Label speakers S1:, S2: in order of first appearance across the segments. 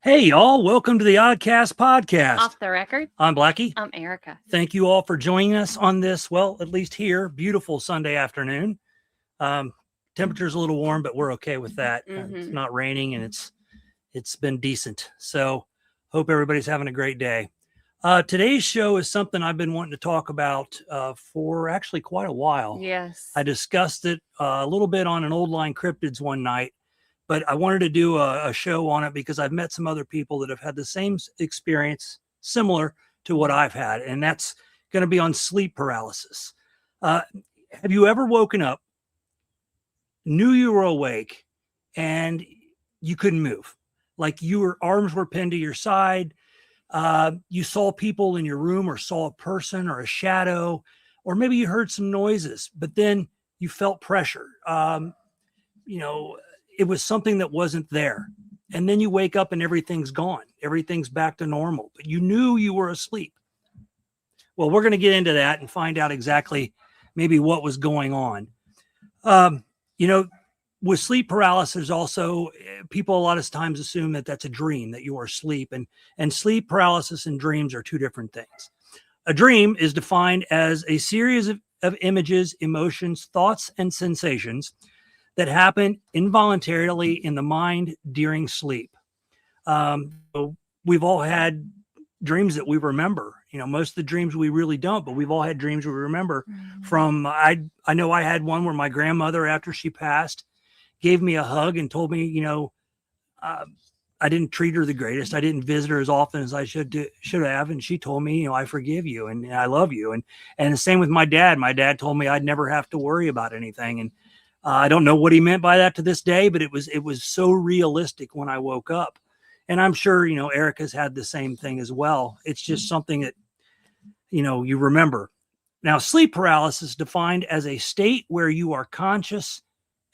S1: Hey, y'all. Welcome to the Oddcast podcast.
S2: Off the record.
S1: I'm Blackie.
S2: I'm Erica.
S1: Thank you all for joining us on this, well, at least here, beautiful Sunday afternoon. Temperature's a little warm, but we're okay with that. It's not raining and it's been decent. So hope everybody's having a great day. Today's show is something I've been wanting to talk about for actually quite a while.
S2: Yes.
S1: I discussed it a little bit on an Old Line Cryptids one night, but I wanted to do a show on it because I've met some other people that have had the same experience similar to what I've had, and that's going to be on sleep paralysis. Have you ever woken up, knew you were awake, and you couldn't move? Like your arms were pinned to your side. You saw people in your room or saw a person or a shadow, or maybe you heard some noises, but then you felt pressure. It was something that wasn't there. And then you wake up and everything's gone. Everything's back to normal, but you knew you were asleep. Well, we're going to get into that and find out exactly maybe what was going on. With sleep paralysis also, people a lot of times assume that that's a dream, that you are asleep. And sleep paralysis and dreams are two different things. A dream is defined as a series of images, emotions, thoughts, and sensations that happen involuntarily in the mind during sleep. We've all had dreams that we remember. Most of the dreams we really don't, but we've all had dreams we remember from. I know I had one where my grandmother, after she passed, gave me a hug and told me, I didn't treat her the greatest. I didn't visit her as often as I should have. And she told me, I forgive you and I love you. And the same with my dad. My dad told me I'd never have to worry about anything. And I don't know what he meant by that to this day, but it was so realistic when I woke up. And I'm sure, Erica's had the same thing as well. It's just something that, you remember. Now, sleep paralysis is defined as a state where you are conscious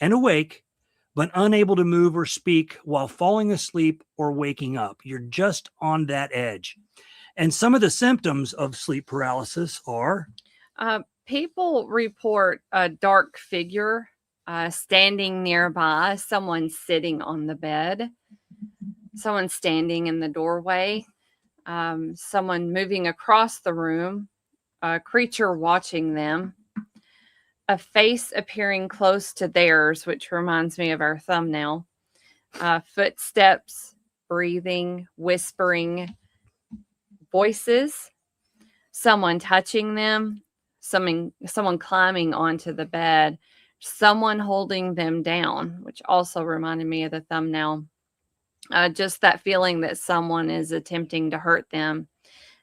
S1: and awake, but unable to move or speak while falling asleep or waking up. You're just on that edge. And some of the symptoms of sleep paralysis are?
S2: People report a dark figure standing nearby, someone sitting on the bed, someone standing in the doorway, someone moving across the room, a creature watching them, a face appearing close to theirs, which reminds me of our thumbnail, footsteps, breathing, whispering, voices, someone touching them, someone climbing onto the bed, someone holding them down, which also reminded me of the thumbnail. Just that feeling that someone is attempting to hurt them.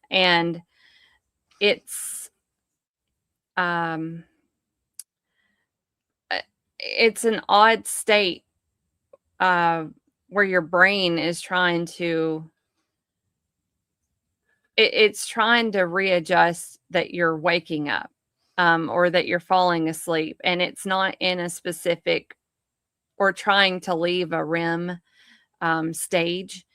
S2: And it's an odd state where your brain is trying to readjust that you're waking up or that you're falling asleep, and it's not in a specific or trying to leave a REM stage.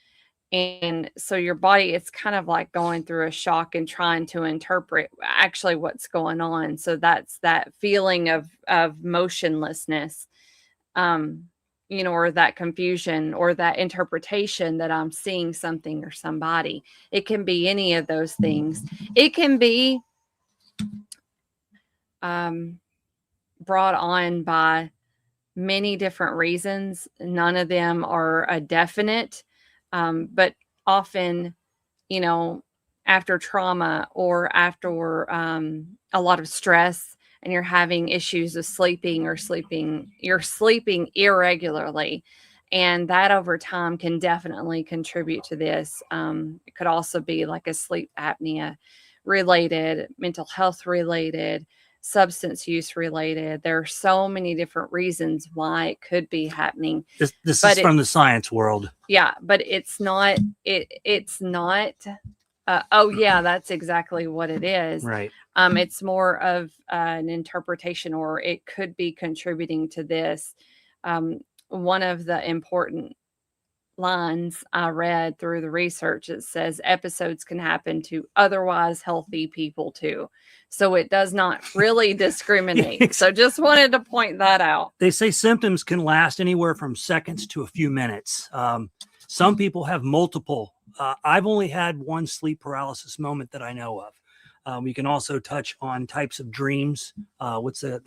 S2: And so your body, it's kind of like going through a shock and trying to interpret actually what's going on. So that's that feeling of motionlessness, or that confusion or that interpretation that I'm seeing something or somebody. It can be any of those things. It can be brought on by many different reasons. None of them are a definite. But often, after trauma or after a lot of stress and you're having issues of you're sleeping irregularly. And that over time can definitely contribute to this. It could also be like a sleep apnea related, mental health related, substance use related. There are so many different reasons why it could be happening.
S1: This is from the science world.
S2: Yeah, but it's not. It's not. That's exactly what it is.
S1: Right.
S2: It's more of an interpretation, or it could be contributing to this. One of the important lines I read through the research. It says episodes can happen to otherwise healthy people too. So it does not really discriminate. So just wanted to point that out.
S1: They say symptoms can last anywhere from seconds to a few minutes. Some people have multiple. I've only had one sleep paralysis moment that I know of. We can also touch on types of dreams. What's it?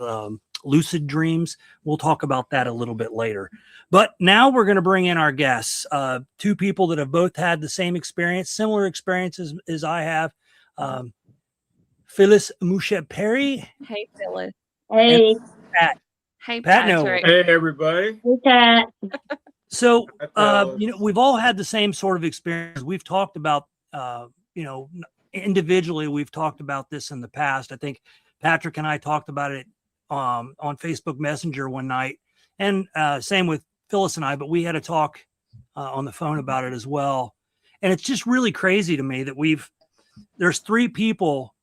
S1: Lucid dreams. We'll talk about that a little bit later. But now we're going to bring in our guests, two people that have both had the same experience, similar experiences as I have. Phyllis Mouchet-Perry.
S2: Hey, Phyllis.
S3: Hey.
S1: Pat.
S2: Hey,
S1: Pat Noel.
S2: Patrick.
S4: Hey, everybody.
S3: Hey, Pat.
S1: So,
S4: Hi,
S1: we've all had the same sort of experience. We've talked about, individually, we've talked about this in the past. I think Patrick and I talked about it on Facebook Messenger one night, and same with Phyllis and I, but we had a talk on the phone about it as well. And it's just really crazy to me that there's 3 people,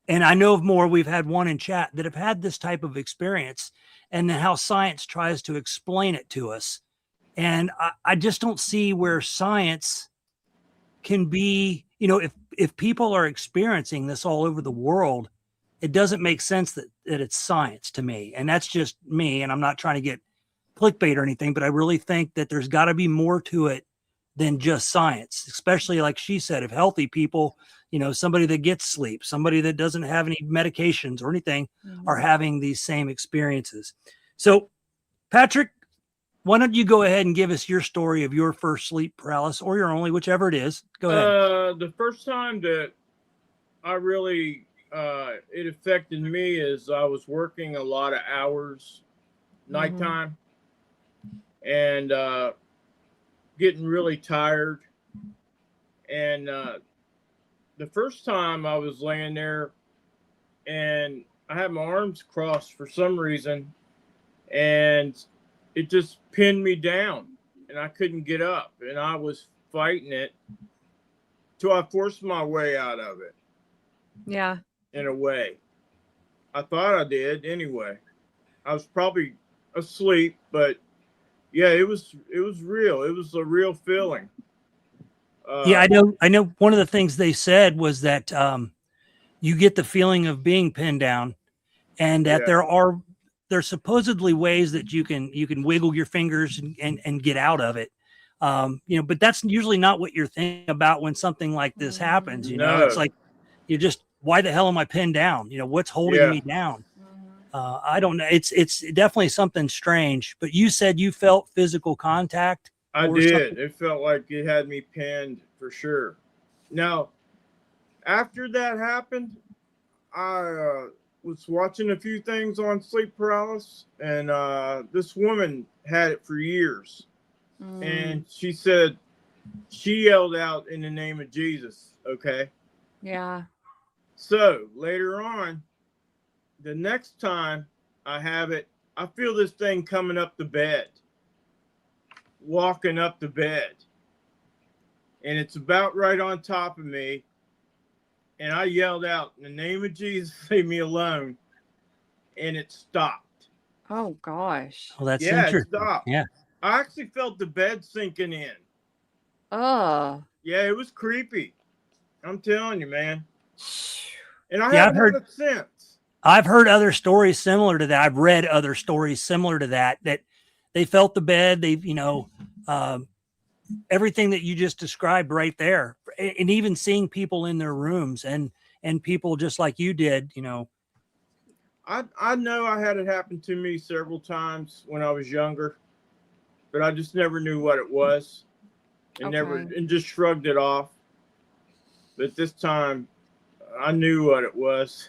S1: and I know of more, we've had one in chat, that have had this type of experience, and then how science tries to explain it to us. And I just don't see where science can be, if people are experiencing this all over the world, it doesn't make sense that it's science to me. And that's just me. And I'm not trying to get clickbait or anything, but I really think that there's got to be more to it than just science, especially like she said, if healthy people, somebody that gets sleep, somebody that doesn't have any medications or anything are having these same experiences. So, Patrick, why don't you go ahead and give us your story of your first sleep paralysis, or your only, whichever it is. Go ahead.
S4: The first time that I really, it affected me is I was working a lot of hours, nighttime, and getting really tired. And the first time I was laying there and I had my arms crossed for some reason, and it just pinned me down and I couldn't get up, and I was fighting it till I forced my way out of it.
S2: Yeah.
S4: In a way. I thought I did anyway. I was probably asleep, but yeah, it was real. It was a real feeling.
S1: Yeah, I know one of the things they said was that you get the feeling of being pinned down, and that there's supposedly ways that you can wiggle your fingers and get out of it. But that's usually not what you're thinking about when something like this happens. It's like, why the hell am I pinned down? What's holding me down? I don't know. It's definitely something strange, but you said you felt physical contact.
S4: I did. Something? It felt like it had me pinned for sure. Now, after that happened, I was watching a few things on sleep paralysis, and this woman had it for years. And she said, she yelled out in the name of Jesus. Okay.
S2: Yeah.
S4: So later on, the next time I have it, I feel this thing coming up the bed, walking up the bed, and it's about right on top of me. And I yelled out, in the name of Jesus, leave me alone. And it stopped.
S2: Oh, gosh.
S1: Well, that's interesting.
S4: It stopped.
S1: Yeah.
S4: I actually felt the bed sinking in.
S2: Oh.
S4: Yeah, it was creepy. I'm telling you, man. And I haven't heard it since.
S1: I've heard other stories similar to that. I've read other stories similar to that they felt the bed. They've, everything that you just described right there, and even seeing people in their rooms and people just like you did,
S4: I know I had it happen to me several times when I was younger, but I just never knew what it was, and just shrugged it off. But this time I knew what it was.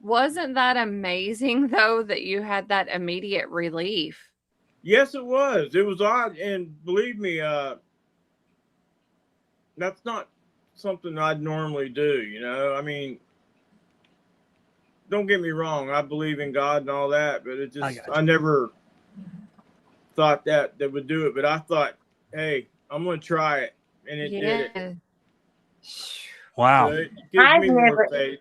S2: Wasn't that amazing though, that you had that immediate relief?
S4: Yes, it was. It was odd. And believe me, that's not something I'd normally do. I mean, don't get me wrong. I believe in God and all that, but I never thought that would do it. But I thought, hey, I'm going to try it. And it did it.
S1: Wow.
S4: So it gives me more faith.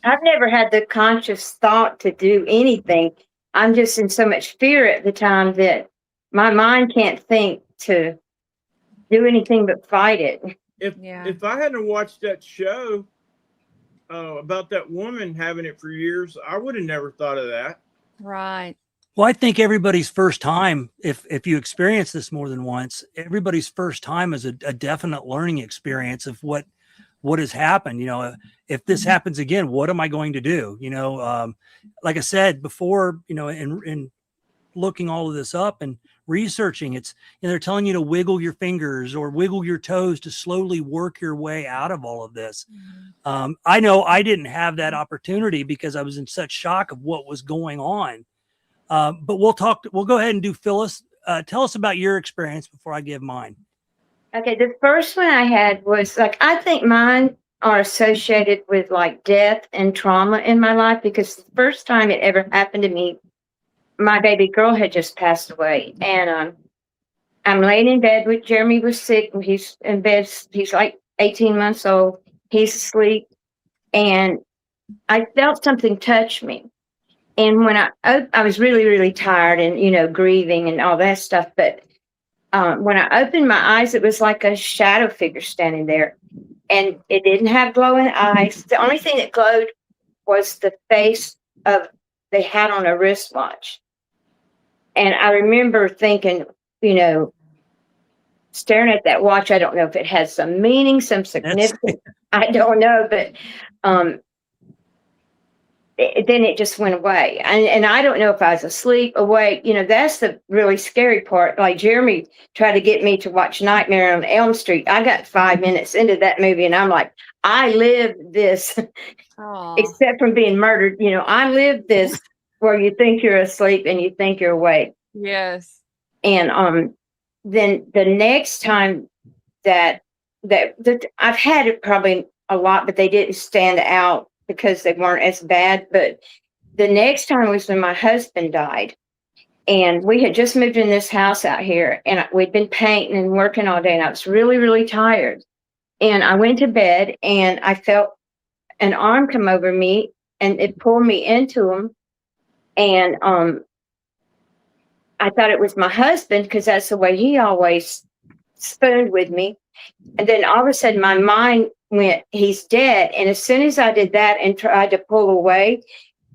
S3: I've never had the conscious thought to do anything. I'm just in so much fear at the time that my mind can't think to do anything but fight it.
S4: If I hadn't watched that show about that woman having it for years, I would have never thought of that.
S2: Right.
S1: Well, I think everybody's first time, if you experience this more than once, everybody's first time is a definite learning experience of what has happened. You know, if this happens again, what am I going to do? You know, like I said before, you know, in looking all of this up and researching, it's, you know, they're telling you to wiggle your fingers or wiggle your toes to slowly work your way out of all of this. I know I didn't have that opportunity because I was in such shock of what was going on. But we'll go ahead and do Phyllis. Tell us about your experience before I give mine.
S3: Okay, the first one I had was like, I think mine are associated with like death and trauma in my life, because the first time it ever happened to me, my baby girl had just passed away. And I'm laying in bed with Jeremy, was sick, and he's in bed. He's like 18 months old. He's asleep. And I felt something touch me. And when I was really, really tired and, you know, grieving and all that stuff. But when I opened my eyes, it was like a shadow figure standing there. And it didn't have glowing eyes. The only thing that glowed was the face of, they had on a wristwatch. And I remember thinking, you know, staring at that watch, I don't know if it has some meaning, some significance. I don't know, but then it just went away. And I don't know if I was asleep, awake. You know, that's the really scary part. Like Jeremy tried to get me to watch Nightmare on Elm Street. I got 5 minutes into that movie and I'm like, I lived this, except from being murdered. You know, I lived this where you think you're asleep and you think you're awake.
S2: Yes.
S3: And then the next time that I've had it probably a lot, but they didn't stand out because they weren't as bad. But the next time was when my husband died. And we had just moved in this house out here, and we'd been painting and working all day, and I was really, really tired. And I went to bed, and I felt an arm come over me, and it pulled me into him. And I thought it was my husband, because that's the way he always spooned with me. And then all of a sudden, my mind went, he's dead. And as soon as I did that and tried to pull away,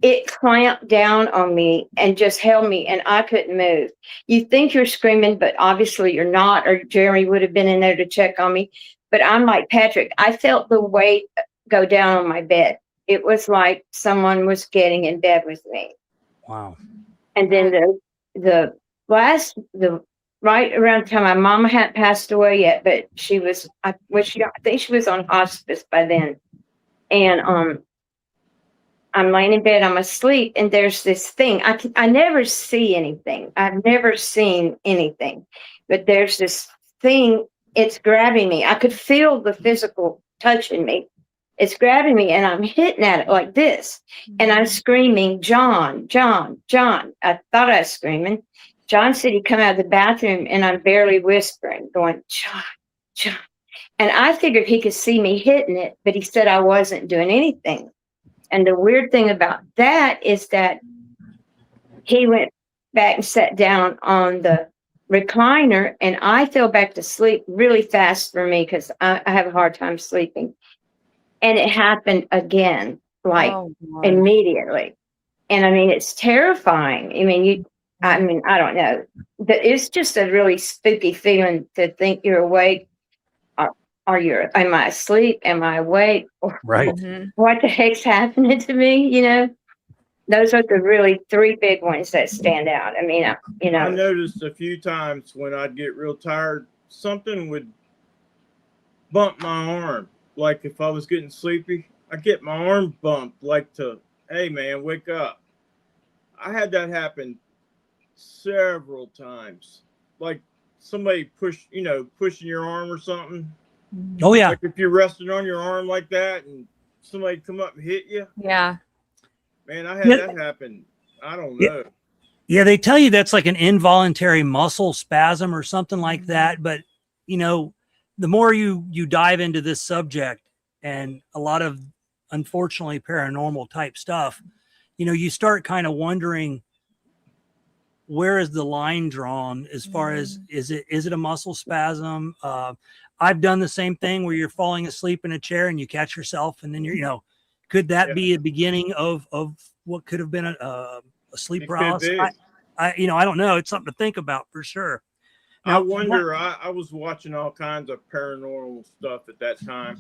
S3: it clamped down on me and just held me, and I couldn't move. You think you're screaming, but obviously you're not, or Jeremy would have been in there to check on me. But I'm like Patrick, I felt the weight go down on my bed. It was like someone was getting in bed with me.
S1: Wow.
S3: And then the right around the time my mama hadn't passed away yet, but she was, I think she was on hospice by then. And I'm laying in bed, I'm asleep, and there's this thing. I never see anything. I've never seen anything, but there's this thing. It's grabbing me. I could feel the physical touching me. It's grabbing me, and I'm hitting at it like this. And I'm screaming, John, John, John. I thought I was screaming. John said he'd come out of the bathroom, and I'm barely whispering, going, John, John. And I figured he could see me hitting it, but he said I wasn't doing anything. And the weird thing about that is that he went back and sat down on the recliner, and I fell back to sleep really fast for me, because I have a hard time sleeping. And it happened again, like immediately. And I mean, it's terrifying. I don't know. But it's just a really spooky feeling to think you're awake. Am I asleep? Am I awake?
S1: Right.
S3: What the heck's happening to me? You know, those are the really three big ones that stand out. I mean,
S4: I noticed a few times when I'd get real tired, something would bump my arm. Like if I was getting sleepy, I'd get my arm bumped, like hey man, wake up. I had that happen several times. Like somebody pushing your arm or something.
S1: Oh yeah.
S4: Like if you're resting on your arm like that and somebody come up and hit you.
S2: Yeah.
S4: Man, I had that happen. I don't know.
S1: Yeah, they tell you that's like an involuntary muscle spasm or something like that. But, you know, the more you dive into this subject and a lot of, unfortunately, paranormal type stuff, you know, you start kind of wondering, where is the line drawn as far as is it a muscle spasm? I've done the same thing where you're falling asleep in a chair and you catch yourself, and then you're, could that be a beginning of what could have been a sleep paralysis? I don't know. It's something to think about for sure.
S4: Now, I wonder. I was watching all kinds of paranormal stuff at that time.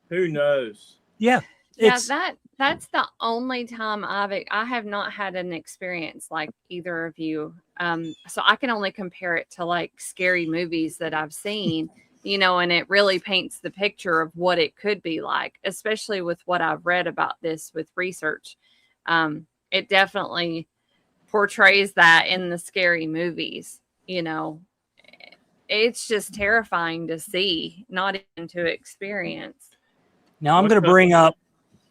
S4: Who knows?
S2: Yeah, that's the only time I have not had an experience like either of you. So I can only compare it to like scary movies that I've seen, and it really paints the picture of what it could be like, especially with what I've read about this with research. It definitely portrays that in the scary movies, It's just terrifying to see, not even to experience.
S1: Now I'm going to bring up.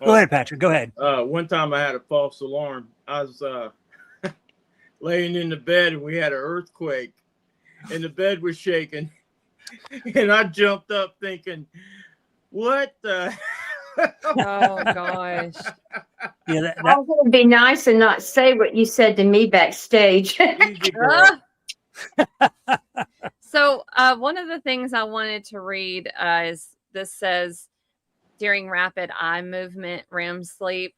S1: Go ahead, Patrick. Go ahead.
S4: One time I had a false alarm. I was laying in the bed and we had an earthquake, and the bed was shaking, and I jumped up thinking, "What the?"
S2: Oh gosh.
S1: Yeah,
S3: I was going to be nice and not say what you said to me backstage.
S4: Easy, girl.
S2: So one of the things I wanted to read is this says, during rapid eye movement, REM sleep,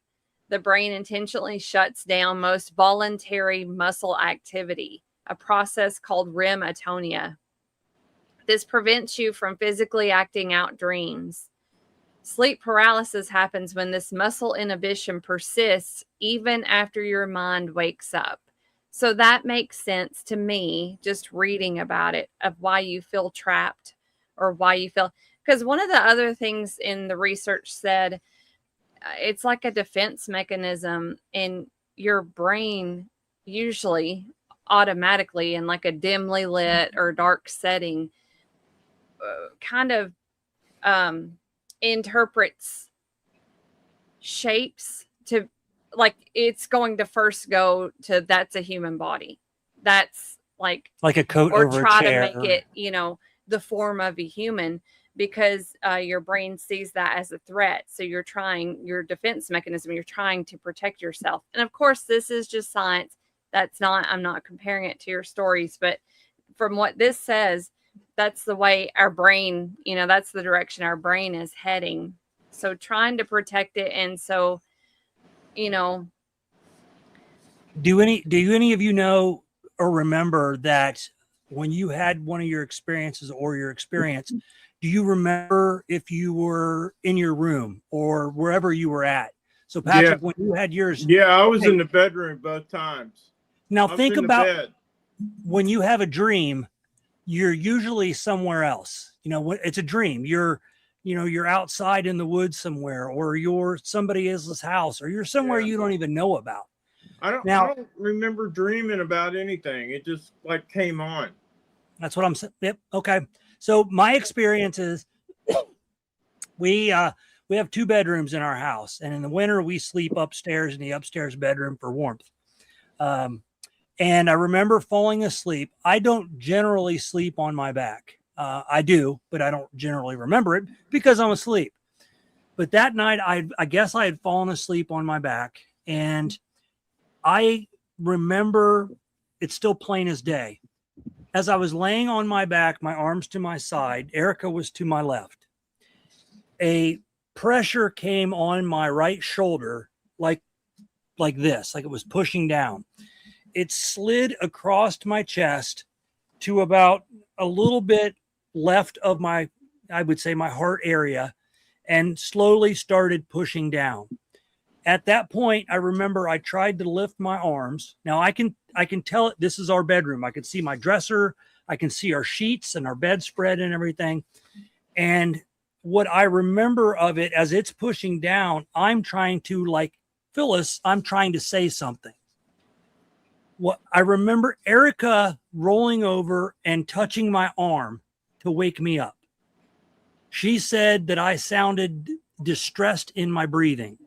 S2: the brain intentionally shuts down most voluntary muscle activity, a process called REM atonia. This prevents you from physically acting out dreams. Sleep paralysis happens when this muscle inhibition persists even after your mind wakes up. So that makes sense to me, just reading about it, of why you feel trapped or why you feel. Because one of the other things in the research said it's like a defense mechanism in your brain, usually automatically in like a dimly lit or dark setting, kind of interprets shapes to, like, it's going to first go to that's a human body. That's like
S1: a coat
S2: or
S1: over
S2: try
S1: a chair.
S2: to make it, the form of a human, because your brain sees that as a threat. So you're trying your defense mechanism. You're trying to protect yourself. And of course, this is just science. I'm not comparing it to your stories, but from what this says, that's the way our brain, that's the direction our brain is heading. So trying to protect it. And so,
S1: do any of you know or remember that when you had one of your experiences or your experience, do you remember if you were in your room or wherever you were at? So Patrick, when you had yours.
S4: Yeah, I was in the bedroom both times.
S1: Now think about when you have a dream, you're usually somewhere else. It's a dream. You're outside in the woods somewhere, or you're somebody else's house, or you're somewhere you don't even know about.
S4: I don't remember dreaming about anything. It just like came on.
S1: That's what I'm saying. Yep. Okay. So my experience is we have 2 bedrooms in our house, and in the winter we sleep upstairs in the upstairs bedroom for warmth. And I remember falling asleep. I don't generally sleep on my back. I do, but I don't generally remember it because I'm asleep. But that night, I guess I had fallen asleep on my back, and I remember it's still plain as day. As I was laying on my back, my arms to my side, Erica was to my left. A pressure came on my right shoulder, like this, like it was pushing down. It slid across my chest to about a little bit left of my, I would say, my heart area, and slowly started pushing down. At that point, I remember I tried to lift my arms. Now I can tell it. This is our bedroom. I can see my dresser. I can see our sheets and our bedspread and everything. And what I remember of it as it's pushing down, I'm trying to, like Phyllis, I'm trying to say something. What I remember Erica rolling over and touching my arm to wake me up. She said that I sounded distressed in my breathing.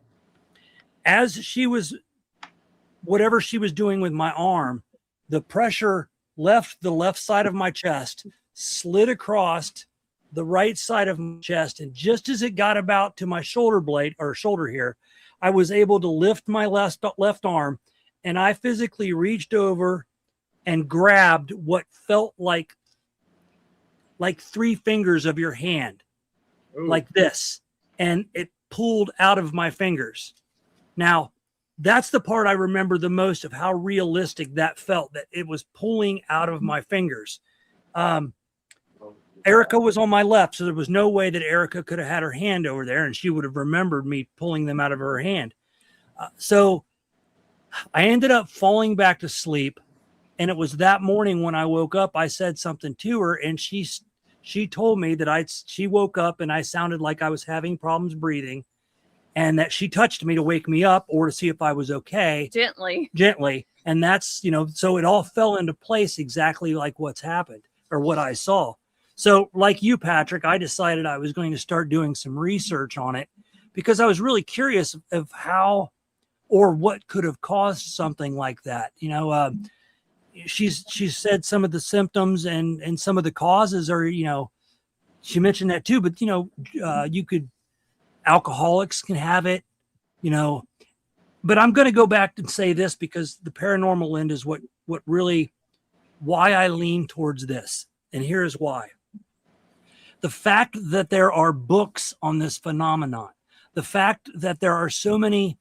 S1: As she was, whatever she was doing with my arm, the pressure left the left side of my chest, slid across the right side of my chest. And just as it got about to my shoulder blade or shoulder here, I was able to lift my left arm, and I physically reached over, and grabbed what felt like 3 fingers of your hand,
S4: Ooh.
S1: like this, and it pulled out of my fingers. Now, that's the part I remember the most of how realistic that felt, that it was pulling out of my fingers. Erica was on my left, so there was no way that Erica could have had her hand over there, and she would have remembered me pulling them out of her hand. So I ended up falling back to sleep, and it was that morning when I woke up, I said something to her, and she told me that she woke up and I sounded like I was having problems breathing, and that she touched me to wake me up or to see if I was okay. Gently. And that's, so it all fell into place exactly like what's happened or what I saw. So like you, Patrick, I decided I was going to start doing some research on it because I was really curious of how or what could have caused something like that. She's said some of the symptoms and some of the causes are, she mentioned that too, but alcoholics can have it, but I'm going to go back and say this because the paranormal end is what really, why I lean towards this. And here's why. The fact that there are books on this phenomenon, the fact that there are so many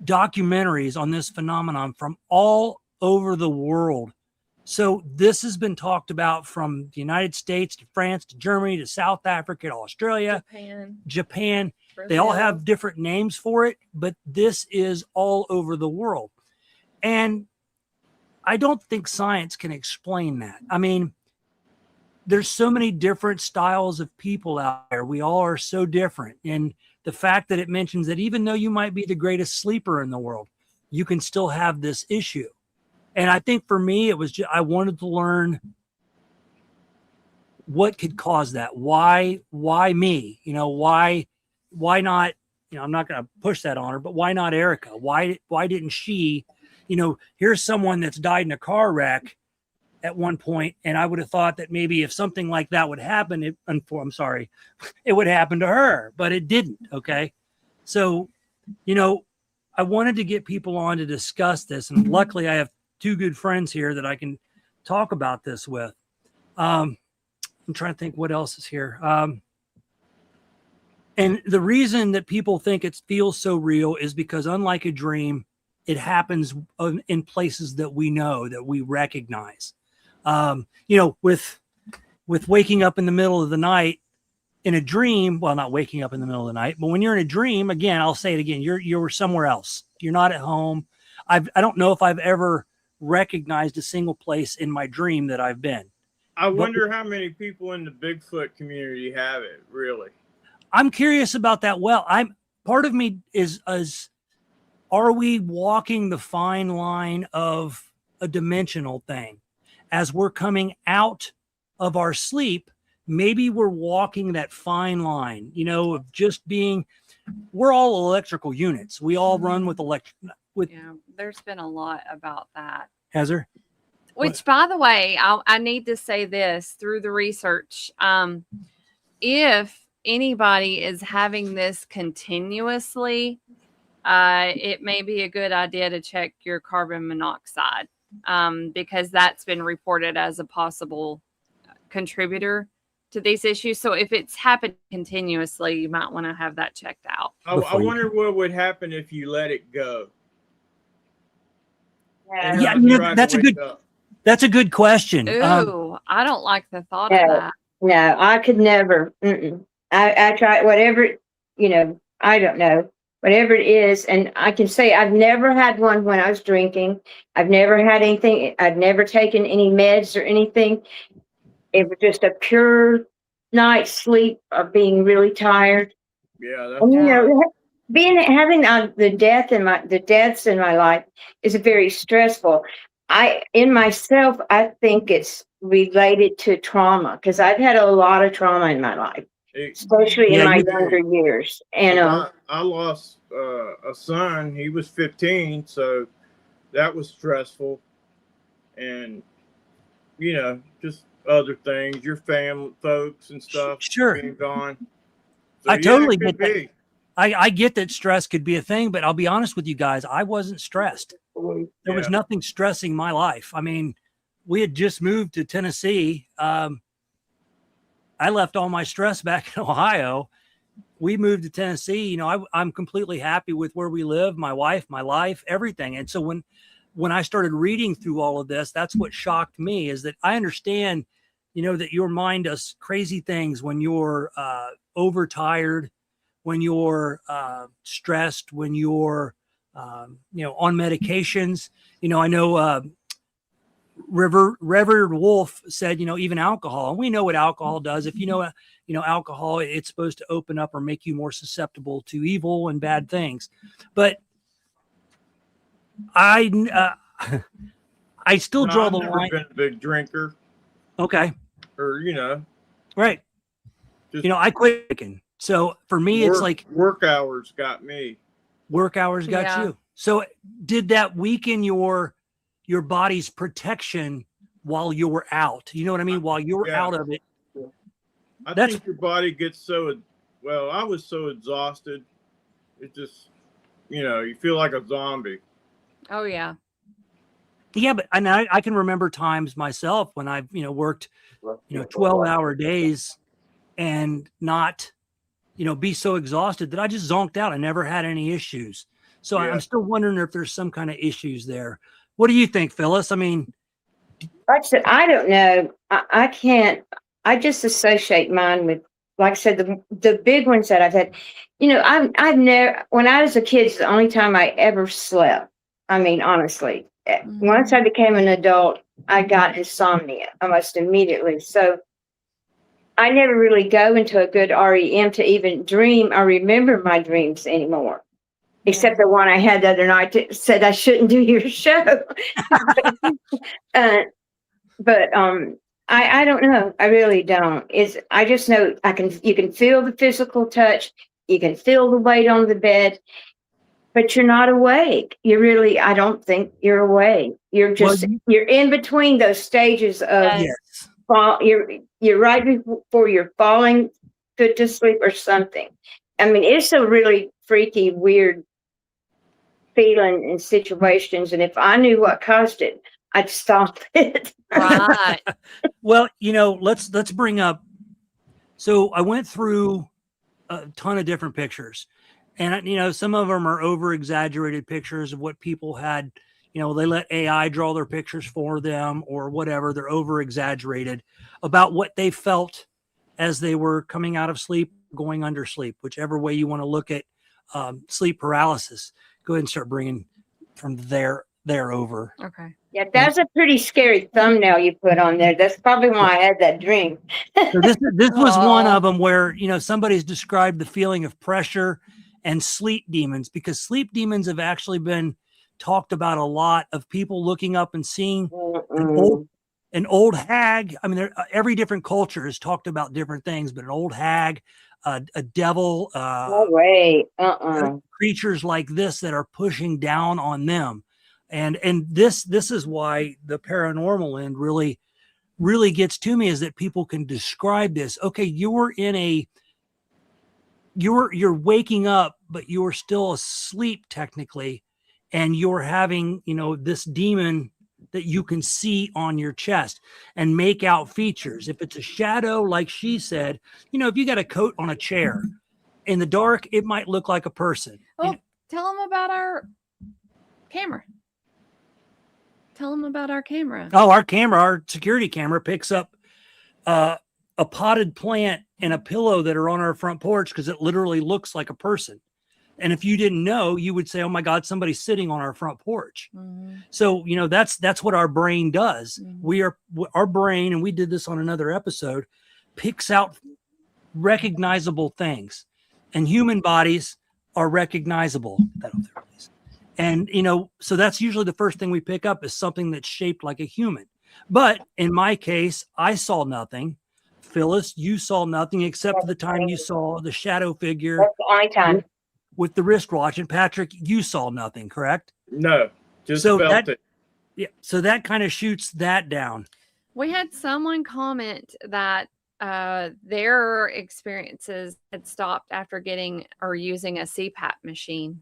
S1: documentaries on this phenomenon from all over the world. So this has been talked about from the United States to France to Germany to South Africa to Australia, Japan. They all have different names for it, but this is all over the world. And I don't think science can explain that. I mean, there's so many different styles of people out there. We all are so different. And the fact that it mentions that even though you might be the greatest sleeper in the world, you can still have this issue. And I think for me, it was just, I wanted to learn what could cause that. Why me? Why not? I'm not going to push that on her, but why not Erica? Why didn't she? Here's someone that's died in a car wreck at one point, and I would have thought that maybe if something like that would happen, it would happen to her, but it didn't. Okay, so I wanted to get people on to discuss this, and luckily I have 2 good friends here that I can talk about this with. I'm trying to think what else is here. And the reason that people think it feels so real is because unlike a dream, it happens in places that we know, that we recognize. With waking up in the middle of the night in a dream, well, not waking up in the middle of the night, but when you're in a dream, again, I'll say it again, you're somewhere else. You're not at home. I don't know if I've ever recognized a single place in my dream that I've been.
S4: I wonder how many people in the Bigfoot community have it, really.
S1: I'm curious about that. Well, part of me is are we walking the fine line of a dimensional thing? As we're coming out of our sleep, maybe we're walking that fine line, of just being, we're all electrical units. We all run with
S2: Yeah, there's been a lot about that.
S1: Has there?
S2: Which, by the way, I need to say this through the research. If anybody is having this continuously, it may be a good idea to check your carbon monoxide. Because that's been reported as a possible contributor to these issues. So if it's happened continuously, you might want to have that checked out.
S4: I wonder what would happen if you let it go.
S1: Yeah, that's a good question.
S2: Ooh, I don't like the thought of that.
S3: No, I could never. I tried whatever, I don't know. Whatever it is, and I can say I've never had one when I was drinking. I've never had anything. I've never taken any meds or anything. It was just a pure night's sleep of being really tired.
S4: Yeah,
S3: and, having the deaths in my life is very stressful. I think it's related to trauma because I've had a lot of trauma in my life. Especially in my younger years. And
S4: I lost a son. He was 15, so that was stressful. And just other things, your family, folks, and stuff.
S1: Sure,
S4: being gone. So,
S1: I totally get that. I get that stress could be a thing, but I'll be honest with you guys, I wasn't stressed. There was nothing stressing my life. I mean, we had just moved to Tennessee. I left all my stress back in Ohio. We moved to Tennessee. You know, I'm completely happy with where we live, my wife, my life, everything. And so when I started reading through all of this, that's what shocked me, is that I understand, you know, that your mind does crazy things when you're overtired, when you're stressed, when you're, you know, on medications. You know, I know Reverend Wolf said, you know, even alcohol, and we know what alcohol does. If you know alcohol, it's supposed to open up or make you more susceptible to evil and bad things. But I still draw the
S4: I've never
S1: line.
S4: been a big drinker,
S1: Okay.
S4: or
S1: Right.
S4: just
S1: You know, I quit drinking. So for me, it's like
S4: work hours got me.
S1: work hours got
S2: Yeah.
S1: you. So did that weaken your body's protection while you were out? You know what I mean? While you were
S4: Yeah.
S1: out of it.
S4: I
S1: That's-
S4: think your body gets so, well, I was so exhausted. It just, you feel like a zombie.
S2: Oh yeah.
S1: Yeah, but I can remember times myself when I've, worked, 12-hour days and not, be so exhausted that I just zonked out. I never had any issues. So
S4: Yeah.
S1: I'm still wondering if there's some kind of issues there. What do you think, Phyllis? I mean,
S3: Like I said, I don't know. I can't. I just associate mine with, like I said, the big ones that I've had. I've never. When I was a kid, it's the only time I ever slept. I mean, honestly, once I became an adult, I got insomnia almost immediately. So I never really go into a good REM to even dream or remember my dreams anymore. Except the one I had the other night that said I shouldn't do your show. But I don't know. I really don't. I just know you can feel the physical touch, you can feel the weight on the bed, but you're not awake. I don't think you're awake. You're just you're in between those stages of
S1: yes.
S3: you're right before you're falling good to sleep or something. I mean, it's a really freaky, weird feeling in situations, and if I knew what caused it, I'd stop it.
S2: Right.
S1: Well, let's bring up. So I went through a ton of different pictures, and some of them are over exaggerated pictures of what people had. They let AI draw their pictures for them or whatever. They're over exaggerated about what they felt as they were coming out of sleep, going under sleep, whichever way you want to look at sleep paralysis. Go ahead and start bringing from there over.
S2: Okay.
S3: Yeah, that's a pretty scary thumbnail you put on there. That's probably why I had that dream.
S1: So this was one of them where somebody's described the feeling of pressure and sleep demons, because sleep demons have actually been talked about a lot, of people looking up and seeing an old hag. I mean, every different culture has talked about different things, but an old hag, a devil,
S3: No way.
S1: creatures like this that are pushing down on them. And this is why the paranormal end really gets to me, is that people can describe this. Okay, you're waking up, but you're still asleep technically, and you're having, this demon that you can see on your chest and make out features. If it's a shadow, like she said, if you got a coat on a chair in the dark, it might look like a person.
S2: Oh, tell them about our camera. Tell them about our camera.
S1: Oh, our security camera picks up a potted plant and a pillow that are on our front porch, because it literally looks like a person. And if you didn't know, you would say, oh my God, somebody's sitting on our front porch. So, that's what our brain does. Our brain, and we did this on another episode, picks out recognizable things, and human bodies are recognizable. And, so that's usually the first thing we pick up, is something that's shaped like a human. But in my case, I saw nothing. Phyllis, you saw nothing except for the time you saw the shadow figure.
S3: That's the only time.
S1: With the wristwatch. And Patrick, you saw nothing, correct?
S4: No, just felt it.
S1: Yeah. So that kind of shoots that down.
S2: We had someone comment that their experiences had stopped after getting or using a CPAP machine.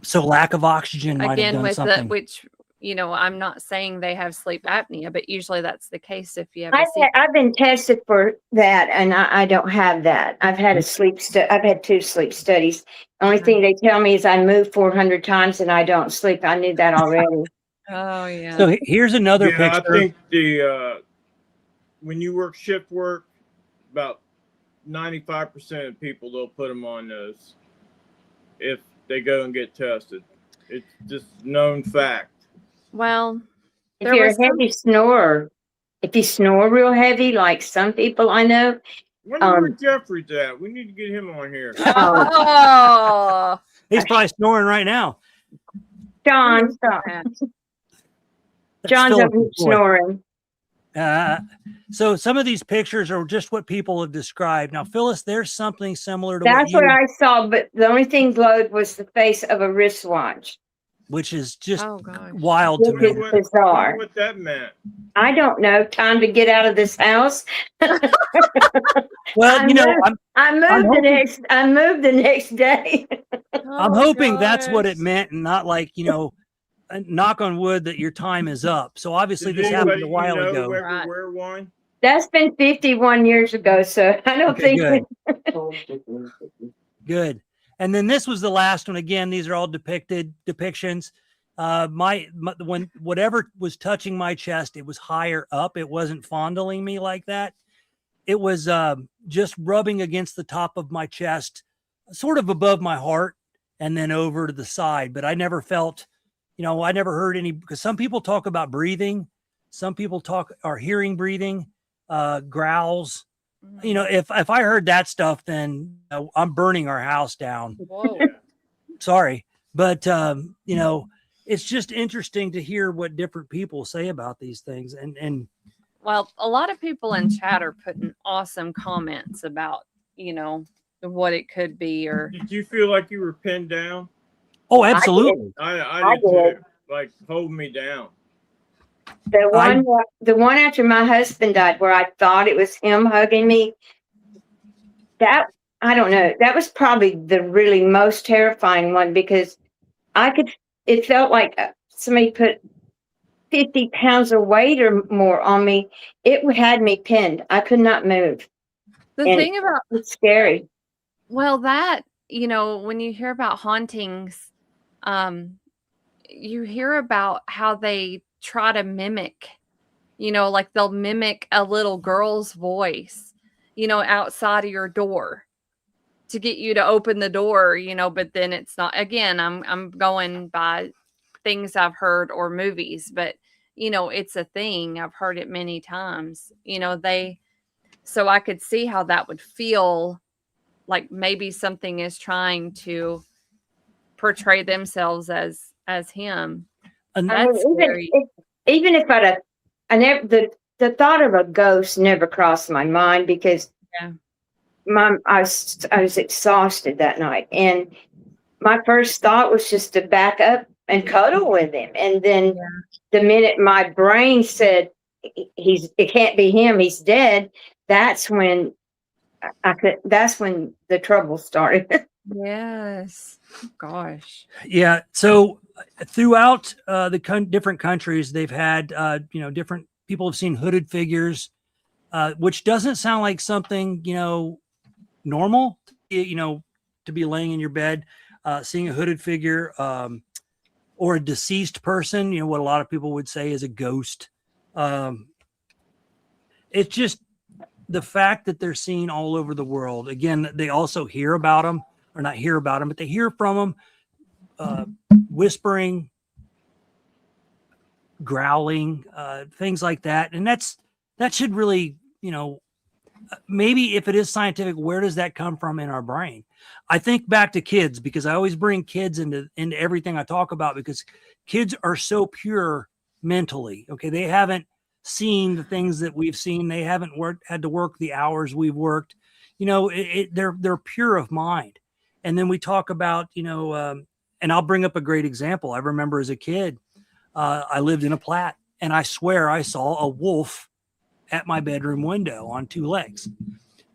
S1: So lack of oxygen might have
S2: Again,
S1: done
S2: with
S1: something.
S2: which, I'm not saying they have sleep apnea, but usually that's the case if you have a CPAP.
S3: I've been tested for that, and I don't have that. I've had I've had 2 sleep studies. Only thing they tell me is I move 400 times and I don't sleep. I knew that already.
S2: Oh yeah.
S1: So here's another
S4: Yeah, I
S1: picture.
S4: think when you work shift work, about 95% of people they'll put them on those if they go and get tested. It's just known fact.
S2: Well,
S3: If
S2: there
S3: you're
S2: was
S3: a heavy snorer, if you snore real heavy, like some people I know,
S4: Wonder where Jeffrey's at. We need to get him on here.
S2: Oh,
S1: He's probably snoring right now.
S3: John, stop.
S1: That's
S3: John's
S1: Philip
S3: over here
S1: McCoy.
S3: snoring.
S1: So some of these pictures are just what people have described. Now, Phyllis, there's something similar to what
S3: That's
S1: you,
S3: what I saw, but the only thing glowed was the face of a wristwatch.
S1: which is just
S2: oh gosh.
S1: wild to
S3: Which
S1: me.
S3: is bizarre.
S4: Wonder what that meant.
S3: I don't know. Time to get out of this house.
S1: Well,
S3: I
S1: you know,
S3: moved.
S1: I'm
S3: I moved the next day.
S1: I'm
S2: Oh,
S1: hoping that's what it
S2: gosh.
S1: meant, and not like a knock on wood that your time is up. So obviously
S4: Did
S1: this happened
S4: anybody
S1: a while
S4: you know
S1: ago.
S4: ever
S2: Right.
S4: wear one?
S3: That's been 51 years ago, so I don't
S1: Okay,
S3: think.
S1: Good. And then this was the last one. Again, these are all depictions. When whatever was touching my chest, it was higher up. It wasn't fondling me like that. It was just rubbing against the top of my chest, sort of above my heart, and then over to the side. But I never felt, I never heard any, because some people talk about breathing. Some people are hearing breathing, growls. If I heard that stuff, then I'm burning our house down.
S2: Whoa.
S1: Sorry. But, it's just interesting to hear what different people say about these things. And
S2: Well, a lot of people in chat are putting awesome comments about, what it could be, or
S4: Did you feel like you were pinned down?
S1: oh, absolutely.
S4: I did
S3: did.
S4: too. Like hold me down.
S3: The one after my husband died, where I thought it was him hugging me. That I don't know. That was probably the really most terrifying one because it felt like somebody put 50 pounds of weight or more on me. It had me pinned. I could not move.
S2: the
S3: And
S2: thing about,
S3: it's scary.
S2: well, that, when you hear about hauntings, you hear about how they try to mimic, like they'll mimic a little girl's voice, outside of your door to get you to open the door, but then it's not. Again, I'm going by things I've heard or movies, but it's a thing. I've heard it many times. So I could see how that would feel like maybe something is trying to portray themselves as him.
S1: And
S3: I
S2: That's
S3: mean,
S2: scary.
S3: even if I never the thought of a ghost never crossed my mind because
S2: Yeah.
S3: I was exhausted that night, and my first thought was just to back up and cuddle with him. And then the minute my brain said it can't be him, he's dead, that's when that's when the trouble started.
S2: Yes. Gosh.
S1: yeah. So throughout the different countries, they've had, different people have seen hooded figures, which doesn't sound like something, normal, to be laying in your bed, seeing a hooded figure, or a deceased person, what a lot of people would say is a ghost. It's just the fact that they're seen all over the world. Again, they also hear about them, or not hear about them, but they hear from them, whispering, growling, things like that. And that should really, maybe if it is scientific, where does that come from in our brain? I think back to kids, because I always bring kids into everything I talk about, because kids are so pure mentally. Okay. They haven't seen the things that we've seen. They haven't had to work the hours we've worked, they're pure of mind. And then we talk about, and I'll bring up a great example. I remember as a kid, I lived in a Platte, and I swear I saw a wolf at my bedroom window on 2 legs.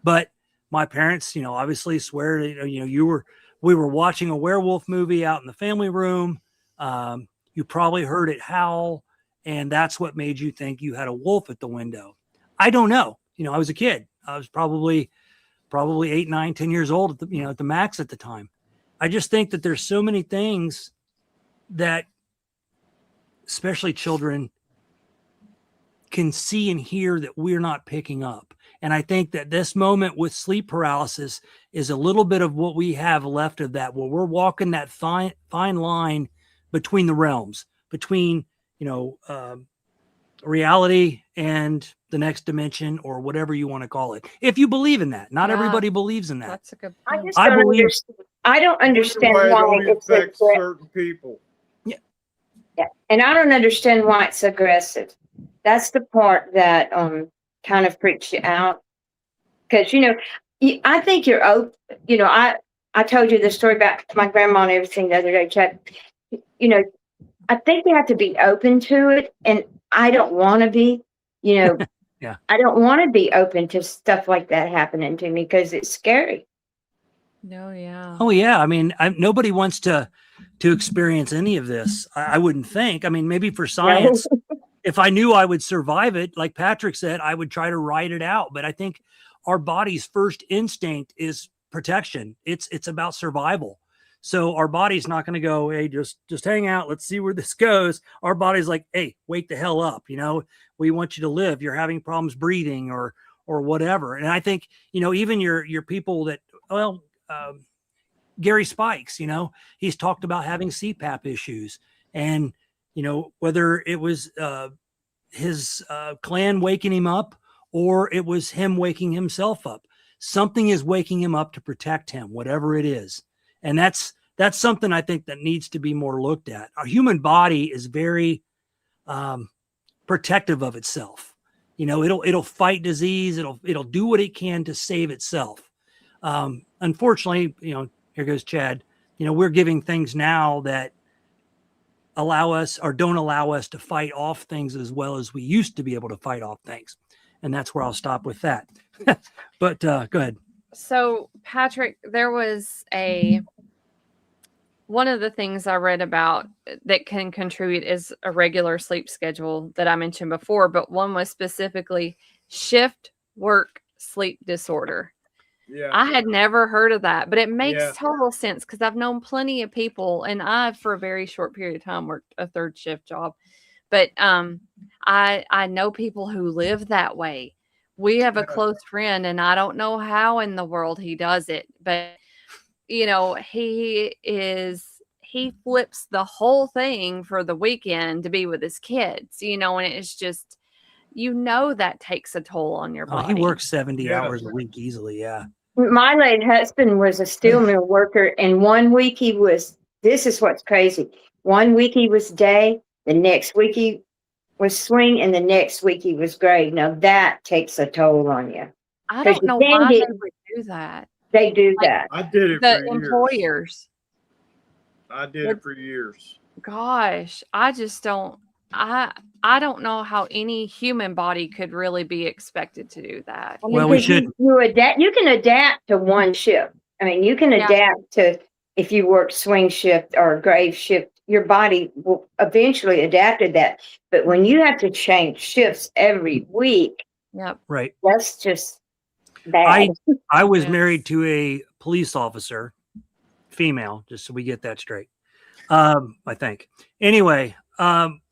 S1: But my parents, obviously swear that, you were we were watching a werewolf movie out in the family room. You probably heard it howl, and that's what made you think you had a wolf at the window. I don't know. You know, I was a kid. I was probably 8, 9, 10 years old at the, you know, at the max at the time. I just think that there's so many things that especially children can see and hear that we're not picking up. And I think that this moment with sleep paralysis is a little bit of what we have left of that, where we're walking that fine line between the realms, between, you know, reality and the next dimension, or whatever you want to call it. If you believe in that, not
S2: Yeah.
S1: everybody believes in that.
S2: That's a good
S3: I
S2: point.
S3: just
S1: I
S3: don't
S1: believe-
S3: understand. I don't understand
S4: Why it
S3: why
S4: only
S3: it's
S4: affects
S3: aggressive.
S4: certain people.
S3: Yeah. And I don't understand why it's aggressive. That's the part that kind of freaks you out. Because, you know, I think you're open. You know, I told you the story about my grandma and everything the other day, Chad. You know, I think you have to be open to it. And I don't want to be, you know,
S1: Yeah.
S3: I don't want to be open to stuff like that happening to me because it's scary.
S2: No, yeah.
S1: Oh yeah. I mean, nobody wants to experience any of this. I wouldn't think. I mean, maybe for science, if I knew I would survive it, like Patrick said, I would try to ride it out. But I think our body's first instinct is protection. It's about survival. So our body's not going to go, hey, just hang out. Let's see where this goes. Our body's like, hey, wake the hell up. You know, we want you to live. You're having problems breathing or whatever. And I think, you know, even your people that, well, Gary Spikes, you know, he's talked about having CPAP issues, and, you know, whether it was his clan waking him up or it was him waking himself up, something is waking him up to protect him, whatever it is. And that's something I think that needs to be more looked at. Our human body is very protective of itself. You know, it'll fight disease. It'll do what it can to save itself. Unfortunately, you know, here goes Chad. You know, we're giving things now that allow us or don't allow us to fight off things as well as we used to be able to fight off things. And that's where I'll stop with that. But go ahead.
S2: So, Patrick, there was one of the things I read about that can contribute is a regular sleep schedule that I mentioned before, but one was specifically shift work sleep disorder.
S4: Yeah.
S2: I had never heard of that, but it makes
S4: Yeah.
S2: total sense because I've known plenty of people, and I, for a very short period of time, worked a third shift job. But I know people who live that way. We have a
S4: Yeah.
S2: close friend, and I don't know how in the world he does it, but you know, he flips the whole thing for the weekend to be with his kids, you know, and it's just, you know, that takes a toll on your
S1: Oh,
S2: body.
S1: he works 70
S4: Yeah.
S1: hours a week easily. Yeah.
S3: My late husband was a steel mill worker, and 1 week he was, this is what's crazy. 1 week he was day, the next week he was swing, and the next week he was gray. Now that takes a toll on you.
S2: I
S3: 'Cause
S2: don't
S3: you
S2: know
S3: can
S2: why
S3: get-
S2: they would do that.
S3: They do
S2: Like-
S3: that.
S4: I did it
S2: The
S4: for years.
S2: employers.
S4: I did it for years.
S2: Gosh, I just don't. I don't know how any human body could really be expected to do that.
S3: I mean,
S1: Well, we
S3: 'cause
S1: should-
S3: you adapt. You can adapt to one shift. I mean, you can
S2: Yeah.
S3: adapt to if you work swing shift or grave shift. Your body will eventually adapt to that. But when you have to change shifts every week,
S2: Yep.
S1: Right.
S3: that's just bad.
S1: I was
S2: Yes.
S1: married to a police officer, female, just so we get that straight. I think. Anyway,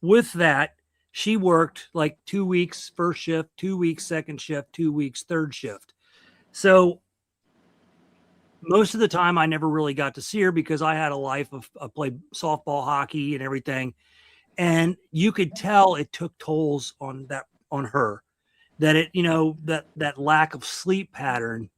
S1: with that, she worked like 2 weeks first shift, 2 weeks second shift, 2 weeks third shift. So most of the time I never really got to see her because I had a life of I played softball, hockey, and everything. And you could tell it took tolls on her, that it, you know, that lack of sleep pattern.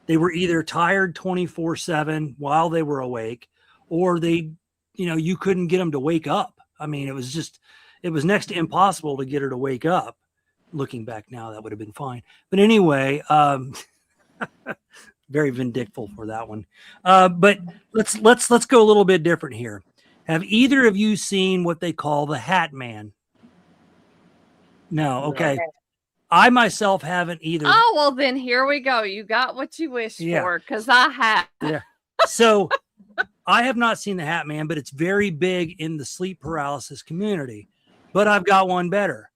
S1: They were either tired 24/7 while they were awake, or they, you know, you couldn't get them to wake up. I mean, it was next to impossible to get her to wake up. Looking back now, that would have been fine. But anyway, very vindictive for that one. But let's go a little bit different here. Have either of you seen what they call the Hat Man? No. Okay. I myself haven't either.
S2: Oh, well, then here we go. You got what you wished
S1: Yeah.
S2: for, because I have.
S1: Yeah. So I have not seen the Hat Man, but it's very big in the sleep paralysis community. But I've got one better.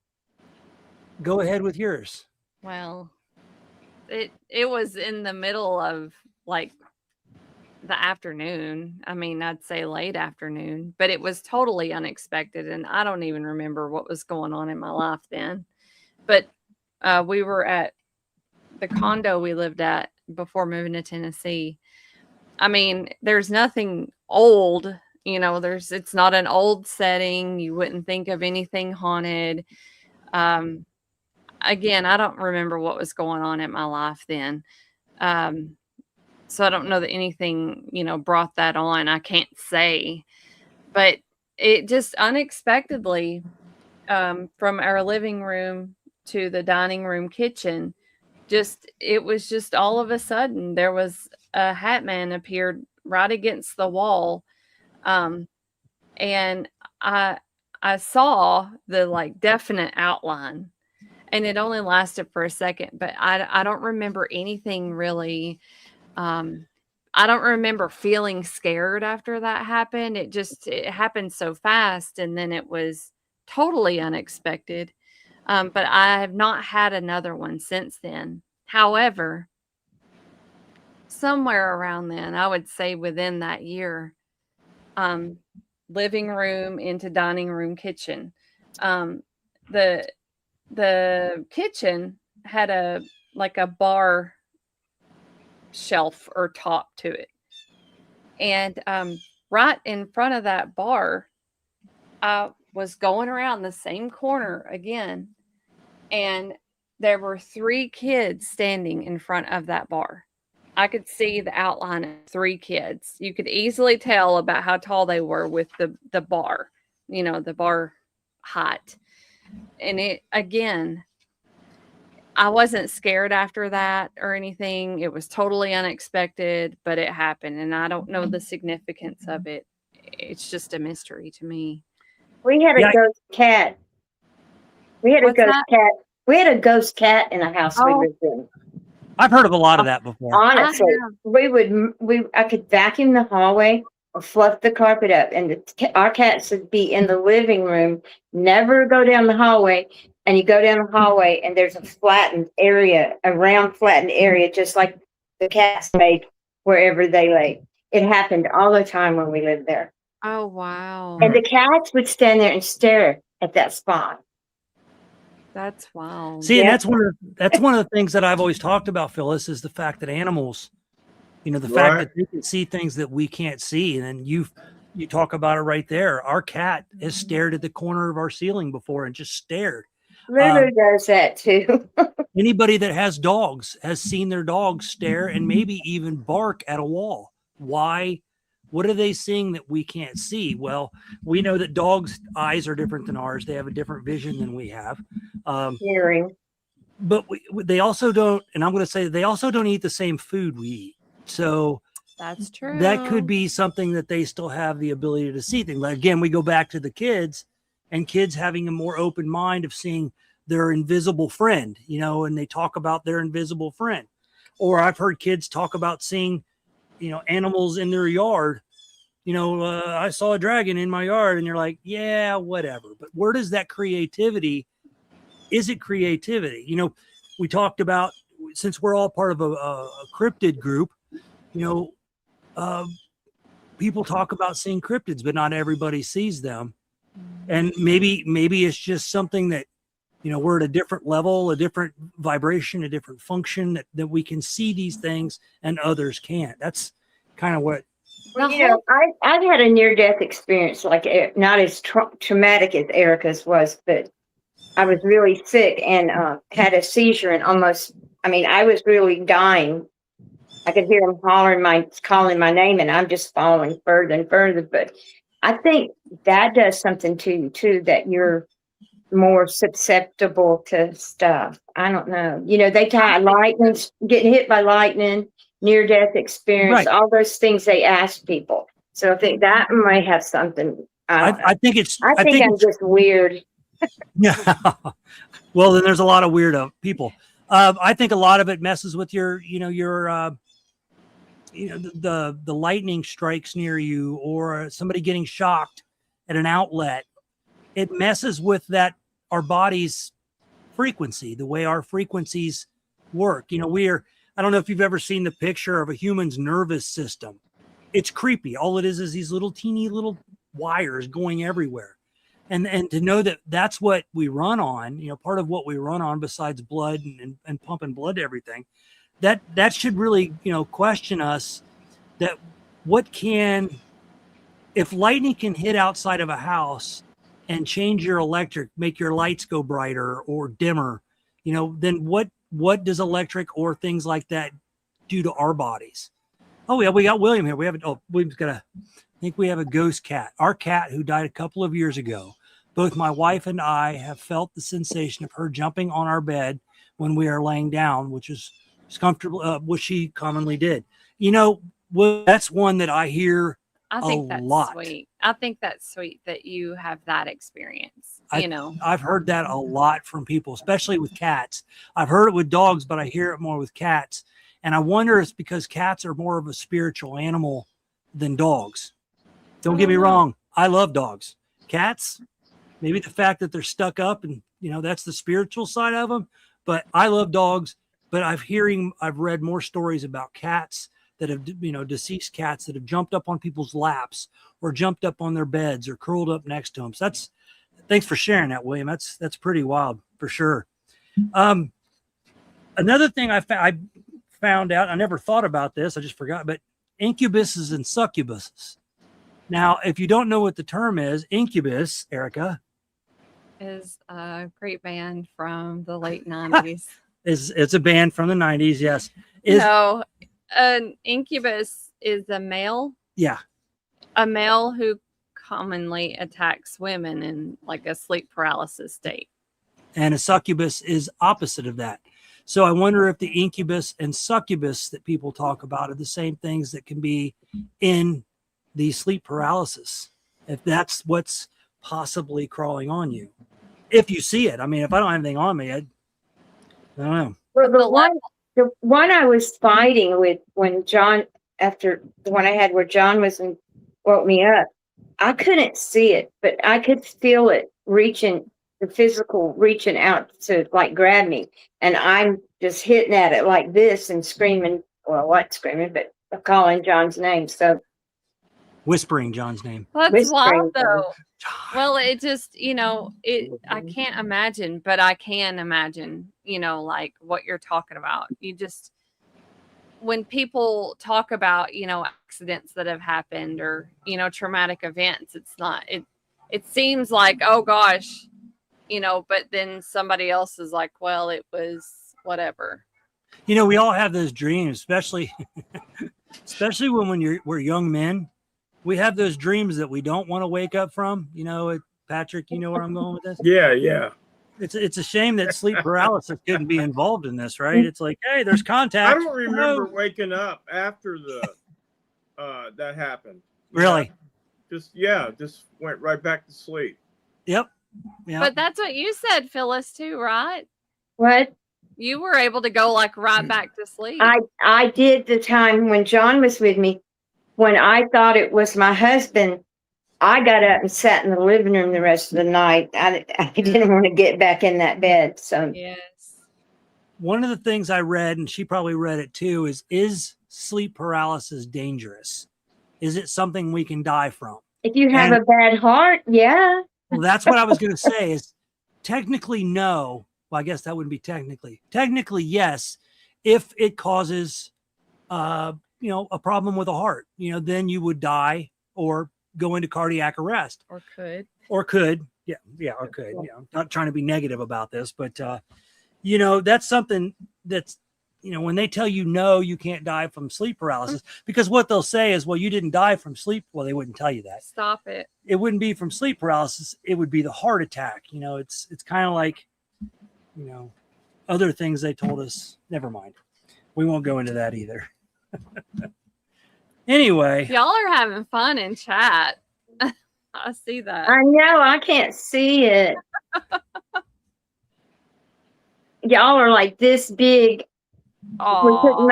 S1: Go ahead with yours.
S2: Well, it was in the middle of like the afternoon. I mean, I'd say late afternoon, but it was totally unexpected, and I don't even remember what was going on in my life then. But we were at the condo we lived at before moving to Tennessee. I mean, there's nothing old, it's not an old setting. You wouldn't think of anything haunted. Again, I don't remember what was going on in my life then. So I don't know that anything, brought that on. I can't say, but it just unexpectedly, from our living room to the dining room kitchen, it was just all of a sudden there was a Hat Man appeared right against the wall. And I saw the like definite outline, and it only lasted for a second, but I don't remember anything really. I don't remember feeling scared after that happened. It happened so fast, and then it was totally unexpected. But I have not had another one since then. However, somewhere around then, I would say within that year, living room into dining room kitchen. The kitchen had a bar shelf or top to it. And right in front of that bar, I was going around the same corner again, and there were 3 kids standing in front of that bar. I could see the outline of 3 kids. You could easily tell about how tall they were with the bar, the bar height. And it, again, I wasn't scared after that or anything. It was totally unexpected, but it happened, and I don't know the significance of it. It's just a mystery to me.
S3: We had a ghost cat. We had a ghost cat. We had a ghost cat in the house we lived in.
S1: I've heard of a lot of that before.
S3: Honestly, I could vacuum the hallway or fluff the carpet up, and our cats would be in the living room, never go down the hallway. And you go down the hallway, and there's a round flattened area, just like the cats made wherever they lay. It happened all the time when we lived there.
S2: Oh, wow.
S3: And the cats would stand there and stare at that spot.
S2: That's wild.
S1: See, and that's one of the things that I've always talked about, Phyllis, is the fact that animals, the fact that they can see things that we can't see. And then you talk about it right there. Our cat has stared at the corner of our ceiling before and just stared.
S3: Lulu does that too.
S1: Anybody that has dogs has seen their dogs stare and maybe even bark at a wall. Why? What are they seeing that we can't see? Well, we know that dogs' eyes are different than ours. They have a different vision than we have.
S3: Hearing.
S1: But they also don't, and I'm going to say they also don't eat the same food we eat. So
S2: that's true.
S1: That could be something that they still have the ability to see things. Again, we go back to the kids, and kids having a more open mind of seeing their invisible friend, and they talk about their invisible friend. Or I've heard kids talk about seeing, animals in their yard. I saw a dragon in my yard, and you're like, yeah, whatever. But where does that creativity? Is it creativity? We talked about, since we're all part of a cryptid group, people talk about seeing cryptids, but not everybody sees them. And maybe it's just something that, we're at a different level, a different vibration, a different function that we can see these things and others can't. That's kind of what.
S3: Well, I've had a near-death experience, like not as traumatic as Erica's was, but I was really sick and had a seizure and I was really dying. I could hear him calling my name, and I'm just falling further and further. But I think that does something to you too, that you're more susceptible to stuff. I don't know. They tie lightning, getting hit by lightning, near-death experience, all those things they ask people. So I think that might have something.
S1: I think
S3: I'm just weird.
S1: Yeah. Well, then there's a lot of weird people. I think a lot of it messes with your the lightning strikes near you, or somebody getting shocked at an outlet, it messes with our body's frequency, the way our frequencies work. I don't know if you've ever seen the picture of a human's nervous system. It's creepy. All it is these little teeny little wires going everywhere. And to know that that's what we run on, part of what we run on besides blood and pumping blood to everything, that should really, question us that if lightning can hit outside of a house and change your electric, make your lights go brighter or dimmer, then what does electric or things like that do to our bodies? Oh yeah, we got William here. I think we have a ghost cat. Our cat who died a couple of years ago. Both my wife and I have felt the sensation of her jumping on our bed when we are laying down, which is comfortable, what she commonly did. That's one that I hear
S2: I think that's
S1: lot.
S2: sweet. I think that's sweet that you have that experience.
S1: I've heard that a lot from people, especially with cats. I've heard it with dogs, but I hear it more with cats. And I wonder if it's because cats are more of a spiritual animal than dogs. Don't get me wrong. I love dogs. Cats, maybe the fact that they're stuck up and, that's the spiritual side of them. But I love dogs. But I've read more stories about cats that have, deceased cats that have jumped up on people's laps or jumped up on their beds or curled up next to them. So thanks for sharing that, William. That's pretty wild for sure. Another thing I found out, I never thought about this, I just forgot, but incubuses and succubuses. Now, if you don't know what the term is, incubus, Erica,
S2: is a great band from the late 90s.
S1: It's a band from the 90s, yes.
S2: No, an incubus is a male.
S1: Yeah.
S2: A male who commonly attacks women in like a sleep paralysis state.
S1: And a succubus is opposite of that. So I wonder if the incubus and succubus that people talk about are the same things that can be in the sleep paralysis. If that's what's possibly crawling on you. If you see it. I mean, if I don't have anything on me, I don't know.
S3: Well, the one I was fighting with when John, after the one I had where John woke me up, I couldn't see it, but I could feel it the physical reaching out to like grab me. And I'm just hitting at it like this and screaming, well, what screaming, but calling John's name. So
S1: whispering John's name.
S2: Well, that's wild though.
S1: John.
S2: Well, it just, I can't imagine, but I can imagine, like what you're talking about. When people talk about, accidents that have happened or, traumatic events, it seems like, oh gosh, but then somebody else is like, well, it was whatever.
S1: We all have those dreams, especially when we're young men. We have those dreams that we don't want to wake up from. Patrick, you know where I'm going with this?
S4: Yeah.
S1: It's a shame that sleep paralysis couldn't be involved in this, right? It's like, hey, there's contact.
S4: I don't remember waking up after that happened.
S1: Really?
S4: Just went right back to sleep.
S1: Yep. Yeah.
S2: But that's what you said, Phyllis, too, right?
S3: what?
S2: You were able to go like right back to sleep.
S3: I did the time when John was with me. When I thought it was my husband, I got up and sat in the living room the rest of the night. I didn't want to get back in that bed. So
S2: yes.
S1: One of the things I read, and she probably read it too, is sleep paralysis dangerous? Is it something we can die from?
S3: if you have a bad heart, yeah.
S1: Well, that's what I was going to say is technically no. Well, I guess that wouldn't be technically. Technically, yes, if it causes, a problem with the heart, then you would die or go into cardiac arrest.
S2: Or could.
S1: Or could. Yeah, or could. Not trying to be negative about this, but, that's something that's, when they tell you no, you can't die from sleep paralysis, because what they'll say is, well, you didn't die from sleep. Well, they wouldn't tell you that.
S2: Stop it.
S1: It wouldn't be from sleep paralysis. It would be the heart attack. It's kind of like, other things they told us. Never mind. We won't go into that either. Anyway.
S2: Y'all are having fun in chat. I see that.
S3: I know. I can't see it. Y'all are like this big
S2: Oh,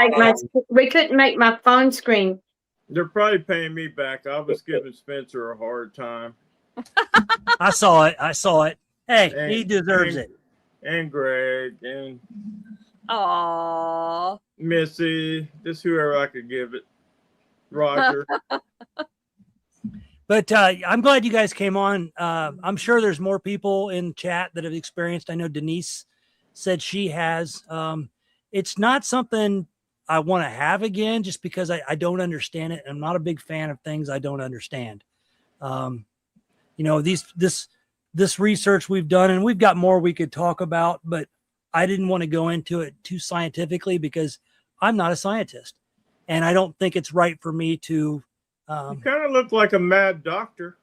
S3: we couldn't make my phone screen.
S4: They're probably paying me back. I was giving Spencer a hard time.
S1: I saw it. Hey, he deserves it.
S4: And Greg and
S2: oh.
S4: Missy, just whoever I could give it. Roger.
S1: But I'm glad you guys came on. I'm sure there's more people in chat that have experienced. I know Denise said she has. It's not something I want to have again just because I don't understand it. I'm not a big fan of things I don't understand. This research we've done, and we've got more we could talk about, but I didn't want to go into it too scientifically because I'm not a scientist. And I don't think it's right for me to.
S4: You kind of look like a mad doctor.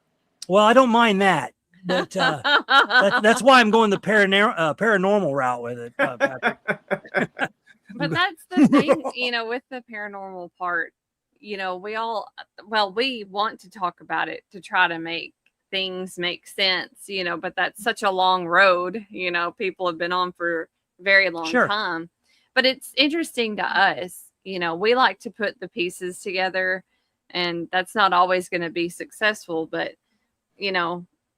S1: Well, I don't mind that. But that's why I'm going the paranormal route with it, Patrick.
S2: But that's the thing, with the paranormal part, we want to talk about it to try to make things make sense, but that's such a long road, people have been on for a very long time. But it's interesting to us, we like to put the pieces together, and that's not always going to be successful, but,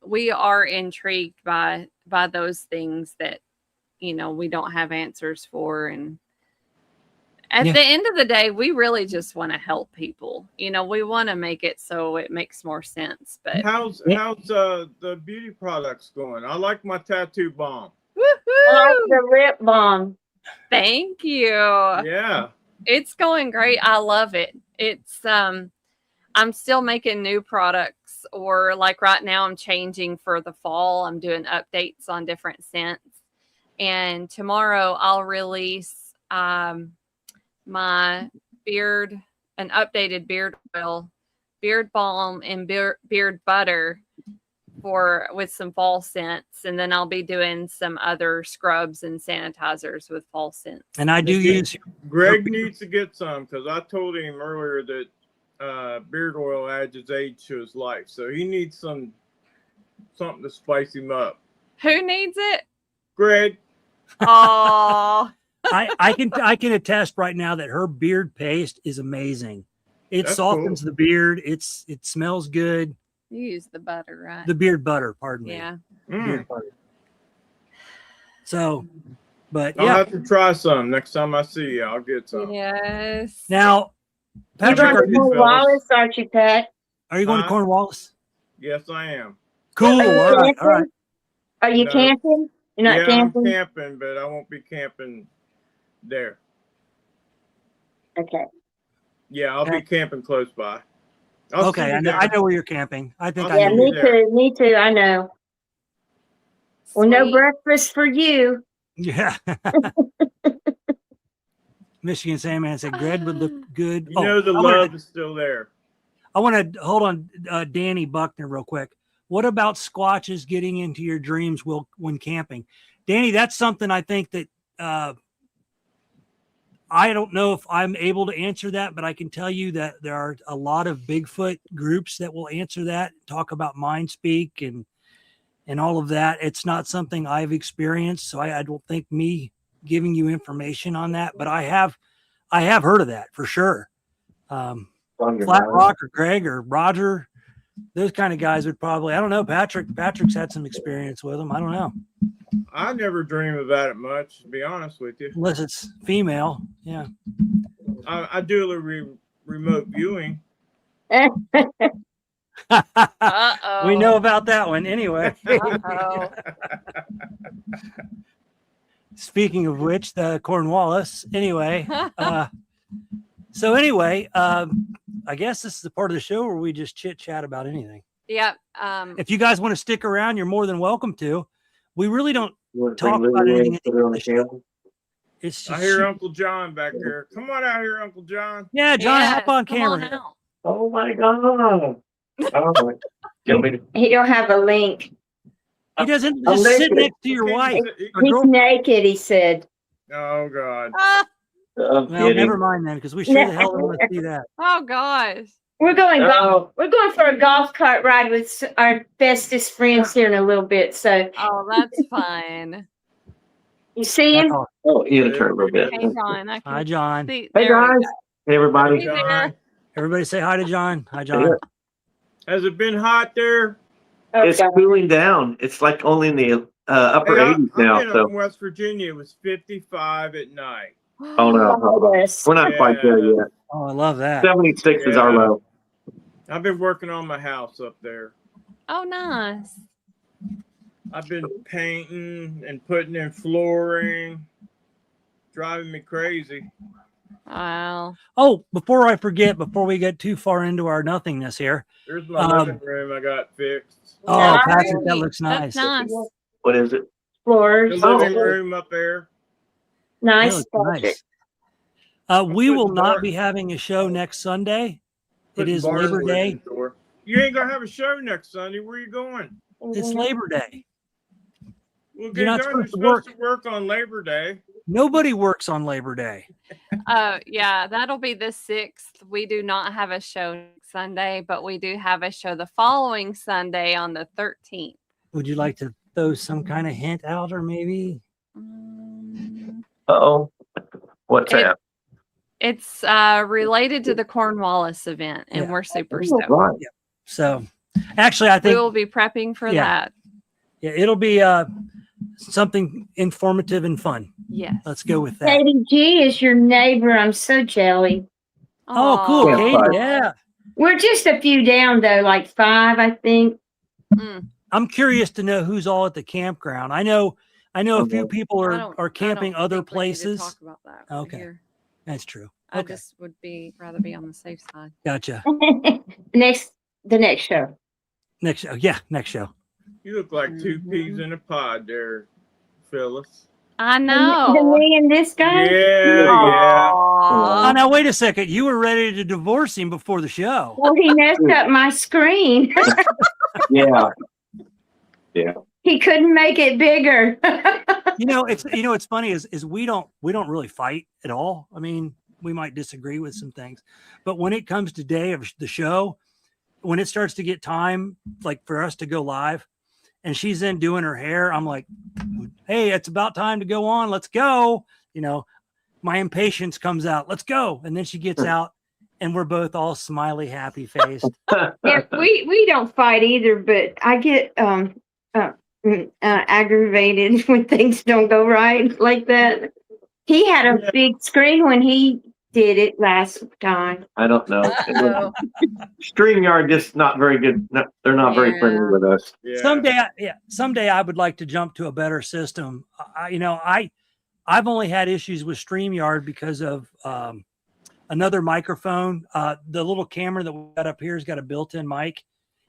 S2: we are intrigued by those things that, we don't have answers for. And at the end of the day, we really just want to help people. We want to make it so it makes more sense. But
S4: how's the beauty products going? I like my tattoo bomb.
S3: I like the lip balm.
S2: Thank you.
S4: Yeah.
S2: It's going great. I love it. It's I'm still making new products, or like right now I'm changing for the fall. I'm doing updates on different scents. And tomorrow I'll release my an updated beard oil, beard balm, and beard butter with some fall scents. And then I'll be doing some other scrubs and sanitizers with fall scents.
S1: And I do use.
S4: Greg needs to get some because I told him earlier that beard oil adds his age to his life, so he needs something to spice him up.
S2: Who needs it?
S4: Greg.
S2: Oh.
S1: I can attest right now that her beard paste is amazing. It softens the beard. It smells good.
S2: You use the butter, right?
S1: The beard butter, pardon me.
S2: Yeah.
S1: Beard butter. So, but
S4: I'll have to try some next time I see you. I'll get some.
S2: Yes.
S1: Now,
S3: Patrick, you're going to Cornwallis, aren't you, Pat?
S1: Are you going to Cornwallis?
S4: Yes, I am.
S1: Cool. All right.
S3: Are you camping? You're not camping?
S4: I'm camping, but I won't be camping there.
S3: Okay.
S4: Yeah, I'll be camping close by.
S1: Okay, I know where you're camping. I think I
S3: know. Yeah, me too. I know. Well, no breakfast for you.
S1: Yeah. Michigan Sandman said Greg would look good.
S4: The love is still there.
S1: I want to hold on, Danny Buckner, real quick. What about squatches getting into your dreams when camping? Danny, that's something I think that I don't know if I'm able to answer that, but I can tell you that there are a lot of Bigfoot groups that will answer that, talk about mind speak and all of that. It's not something I've experienced, so I don't think me giving you information on that, but I have heard of that for sure. Flat Rock or Greg or Roger, those kind of guys would probably, I don't know, Patrick's had some experience with them. I don't know.
S4: I never dream about it much, to be honest with you.
S1: Unless it's female. Yeah.
S4: I do a little remote viewing.
S1: We know about that one anyway. Speaking of which, the Cornwallis. Anyway, I guess this is the part of the show where we just chit chat about anything.
S2: Yeah.
S1: If you guys want to stick around, you're more than welcome to. We really don't talk about anything. It's just,
S4: I hear Uncle John back there. Come on out here, Uncle John.
S1: Yeah, John, hop on camera.
S5: Oh my God.
S3: He don't have a link.
S1: He doesn't just sit next to your wife.
S3: He's naked, he said.
S4: Oh God.
S1: Well, never mind then, because we sure the hell don't want to see that.
S2: Oh gosh.
S3: We're going for a golf cart ride with our bestest friends here in a little bit. So
S2: that's fine.
S3: You see
S1: That's
S3: him?
S1: all.
S5: Oh, Ian turned a little bit.
S2: Hey, John. I
S1: Hi,
S2: can
S1: John.
S2: see.
S5: Hey
S2: There we
S5: guys.
S2: go.
S5: Hey everybody.
S2: Hey there.
S1: Everybody say hi to John. Hi,
S5: Yeah.
S1: John.
S4: Has it been hot there?
S5: It's
S3: Okay.
S5: cooling down. It's like only in the upper
S4: Hey,
S5: 80s
S4: I've
S5: now.
S4: been up
S5: So,
S4: in West Virginia. It was 55 at night.
S5: oh no,
S3: Yes.
S5: we're not quite there
S4: Yeah.
S5: yet.
S1: Oh, I love that.
S5: 76 is our
S4: Yeah.
S5: low.
S4: I've been working on my house up there.
S2: Oh, nice.
S4: I've been painting and putting in flooring. Driving me crazy.
S2: Wow.
S1: Oh, before I forget, before we get too far into our nothingness here.
S4: There's my living room I got fixed.
S1: Oh,
S3: Nice.
S1: Patrick, that looks nice.
S2: That's nice.
S5: What is it?
S3: Floors.
S4: The living room up there.
S1: That
S3: Nice.
S1: looks
S3: Patrick.
S1: nice. We will
S4: putting
S1: not
S4: bar-
S1: be having a show next Sunday. It
S4: Putting
S1: is Labor
S4: barnwood
S1: Day.
S4: in the door. You ain't gonna have a show next Sunday. Where you going?
S1: It's Labor Day.
S4: Well,
S1: You're not
S4: guys,
S1: supposed to
S4: supposed to work on Labor Day.
S1: Nobody works on Labor Day.
S2: Yeah, that'll be the 6th. We do not have a show next Sunday, but we do have a show the following Sunday on the 13th.
S1: Would you like to throw some kind of hint out, or maybe?
S2: Mm,
S5: Uh-oh. What's
S2: It-
S5: that?
S2: It's related to the Cornwallis event, and
S1: Yeah.
S2: we're super
S5: Oh,
S2: stoked.
S5: right.
S1: So, actually, I
S2: We
S1: think
S2: will be prepping for
S1: Yeah.
S2: that.
S1: yeah, it'll be something informative and fun.
S2: Yes.
S1: Let's go with that.
S3: Katie G is your neighbor. I'm so jelly.
S1: Oh, cool,
S5: Yeah,
S1: Katie.
S5: fine.
S1: Yeah,
S3: We're just a few down though, like 5, I think.
S2: Mm,
S1: I'm curious to know who's all at the campground. I know a few people
S2: I
S1: are
S2: don't
S1: camping
S2: think
S1: other
S2: we need to
S1: places.
S2: talk about that right
S1: Okay.
S2: here.
S1: That's true.
S2: I
S1: Okay,
S2: just would rather be on the safe side.
S1: gotcha.
S3: The next show.
S1: Next show. Yeah, next show.
S4: You look like 2
S2: Mhm.
S4: peas in a pod there, Phyllis.
S2: I
S3: The
S2: know.
S3: me and this guy.
S4: Yeah.
S1: Oh,
S2: Aw.
S1: now wait a second. You were ready to divorce him before the show.
S3: Well, he messed up my screen.
S5: Yeah. Yeah.
S3: He couldn't make it bigger.
S1: It's funny is we don't really fight at all. I mean, we might disagree with some things, but when it comes to day of the show, when it starts to get time like for us to go live, and she's in doing her hair, I'm like, hey, it's about time to go on. Let's go. My impatience comes out. Let's go. And then she gets out, and we're both all smiley, happy faced.
S3: Yeah, we don't fight either, but I get aggravated when things don't go right like that. He had a big screen when he did it last time.
S5: I don't know.
S2: Uh-oh.
S5: StreamYard just not very good. No, they're not very
S2: Yeah.
S5: friendly with us.
S4: Yeah.
S1: Someday I would like to jump to a better system. I've only had issues with StreamYard because of another microphone. The little camera that we got up here has got a built-in mic,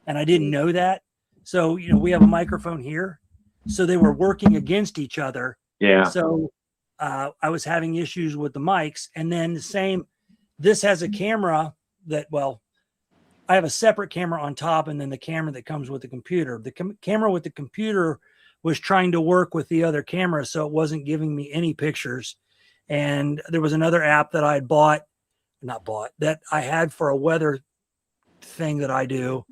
S1: and I didn't know that. So we have a microphone here, so they were working against each other.
S5: Yeah.
S1: So I was having issues with the mics, and then the same. This has a camera I have a separate camera on top, and then the camera that comes with the computer. The camera with the computer was trying to work with the other camera, so it wasn't giving me any pictures. And there was another app that I had that I had for a weather thing that I do,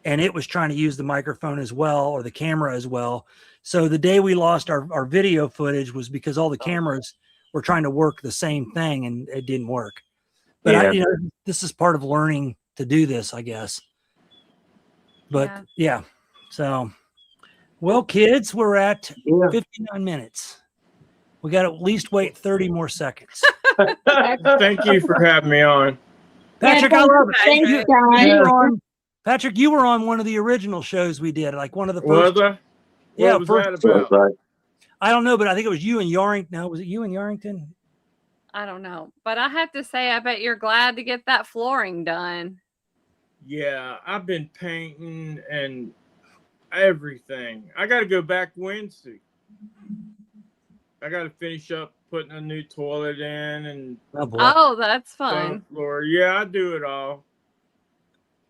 S1: and it was trying to use the microphone as well, or the camera as well. So the day we lost our video footage was because all the cameras were trying to work the same thing, and it didn't work. But this is part of learning to do this, I guess. But yeah. So, well, kids, we're at 59 minutes. We got to at least wait 30 more seconds.
S4: Thank you for having me on.
S1: Patrick,
S3: Yeah,
S1: I love it.
S3: thanks,
S1: You
S3: guys.
S1: were on, Patrick, you were on one of the original shows we did, like one of the first.
S4: Was I?
S1: Yeah,
S4: What was
S1: first-
S4: that about?
S1: I don't know, but I think it was you and Yarrington. No, was it you and Yarrington?
S2: I don't know. But I have to say, I bet you're glad to get that flooring done.
S4: Yeah, I've been painting and everything. I got to go back Wednesday. I got to finish up putting a new toilet in and
S1: Oh boy.
S2: Oh, that's
S4: stone
S2: fun.
S4: floor. Yeah, I do it all.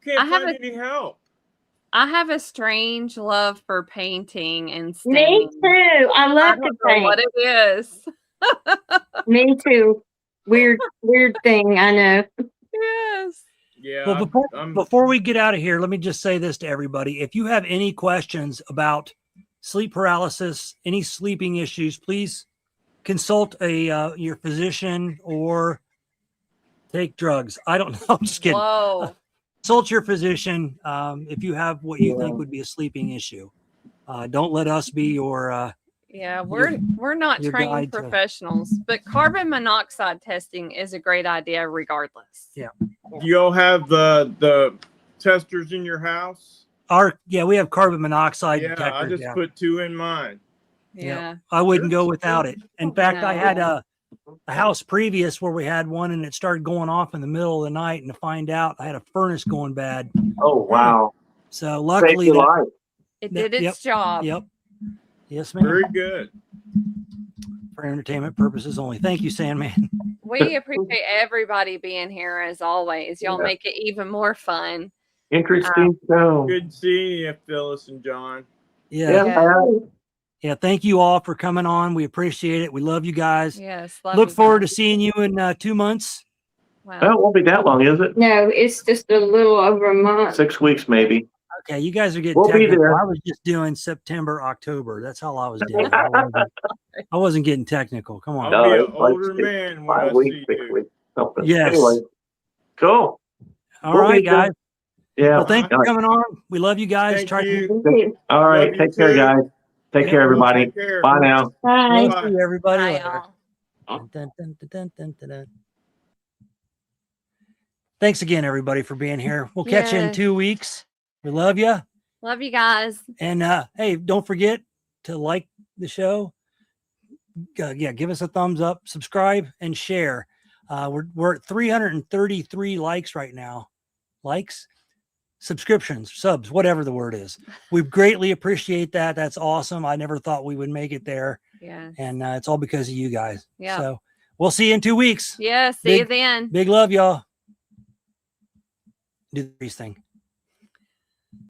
S4: Can't
S2: I have
S4: find any help.
S2: I have a strange love for painting and
S3: Me
S2: staining.
S3: too. I
S2: I
S3: love
S2: don't
S3: to
S2: know
S3: paint.
S2: what it is.
S3: Me too. Weird thing. I know.
S2: Yes.
S4: Yeah,
S1: Well,
S4: I'm
S1: before we get out of here, let me just say this to everybody. If you have any questions about sleep paralysis, any sleeping issues, please consult your physician or take drugs. I don't know. I'm just kidding.
S2: Whoa.
S1: Consult your physician if you have what you think would be a sleeping issue. Don't let us be your
S2: Yeah, we're not
S1: your
S2: trained
S1: guide to-
S2: professionals, but carbon monoxide testing is a great idea regardless.
S1: Yeah.
S4: Do you all have the testers in your house?
S1: we have carbon monoxide
S4: Yeah, I
S1: detectors.
S4: just put 2 in mine.
S2: Yeah.
S1: I wouldn't go without it. In fact, I had
S2: No.
S1: a house previous where we had one and it started going off in the middle of the night, and to find out I had a furnace going bad.
S5: Oh, wow.
S1: So
S5: Save
S1: luckily
S5: your life.
S2: It did its
S1: Yep.
S2: job.
S1: Yep. Yes, ma'am.
S4: Very good.
S1: For entertainment purposes only. Thank you, Sandman.
S2: We appreciate everybody being here as always. Y'all
S5: Yeah.
S2: make it even more fun.
S5: Interesting show.
S4: Good seeing you, Phyllis and John.
S1: Yeah.
S5: Yeah.
S1: Thank you all for coming on. We appreciate it. We love you guys.
S2: Yes.
S1: Look forward to seeing you in 2 months.
S5: Well,
S2: Wow.
S5: it won't be that long, is it?
S3: No, it's just a little over a month.
S5: 6 weeks, maybe.
S1: Okay, you guys are getting
S5: We'll be
S1: technical.
S5: there.
S1: I was just doing September, October. That's all I was doing. I wasn't getting technical. Come on.
S4: I'll be
S5: No,
S4: an
S5: it's like
S4: older man when
S5: 5
S4: I
S5: weeks,
S4: see
S5: 6
S4: you.
S5: weeks, something.
S1: Yes.
S5: Anyway, cool.
S1: All
S5: We'll
S1: right,
S5: be there.
S1: guys.
S5: Yeah.
S1: Well, thanks
S5: All
S1: for
S5: right.
S1: coming on. We love you guys.
S4: Thank
S1: Try
S4: you.
S5: All right.
S4: Love you
S5: Take care,
S4: too.
S5: guys. Take
S1: Yeah,
S5: care, everybody.
S4: Take care.
S5: Bye now.
S3: Bye.
S1: to see everybody
S2: Bye,
S1: later.
S2: y'all.
S1: Dun, dun, dun, dun, dun, dun, dun. Thanks again, everybody, for being here. We'll catch you in
S2: Yes.
S1: 2 weeks. We love you.
S2: Love you guys.
S1: And hey, don't forget to like the show. Give us a thumbs up, subscribe, and share. We're at 333 likes right now. Likes, subscriptions, subs, whatever the word is. We greatly appreciate that. That's awesome. I never thought we would make it there,
S2: Yeah.
S1: and it's all because of you guys.
S2: Yeah.
S1: So we'll see you in 2 weeks.
S2: Yeah. See you
S1: Big-
S2: then.
S1: Big love, y'all. Do the thing.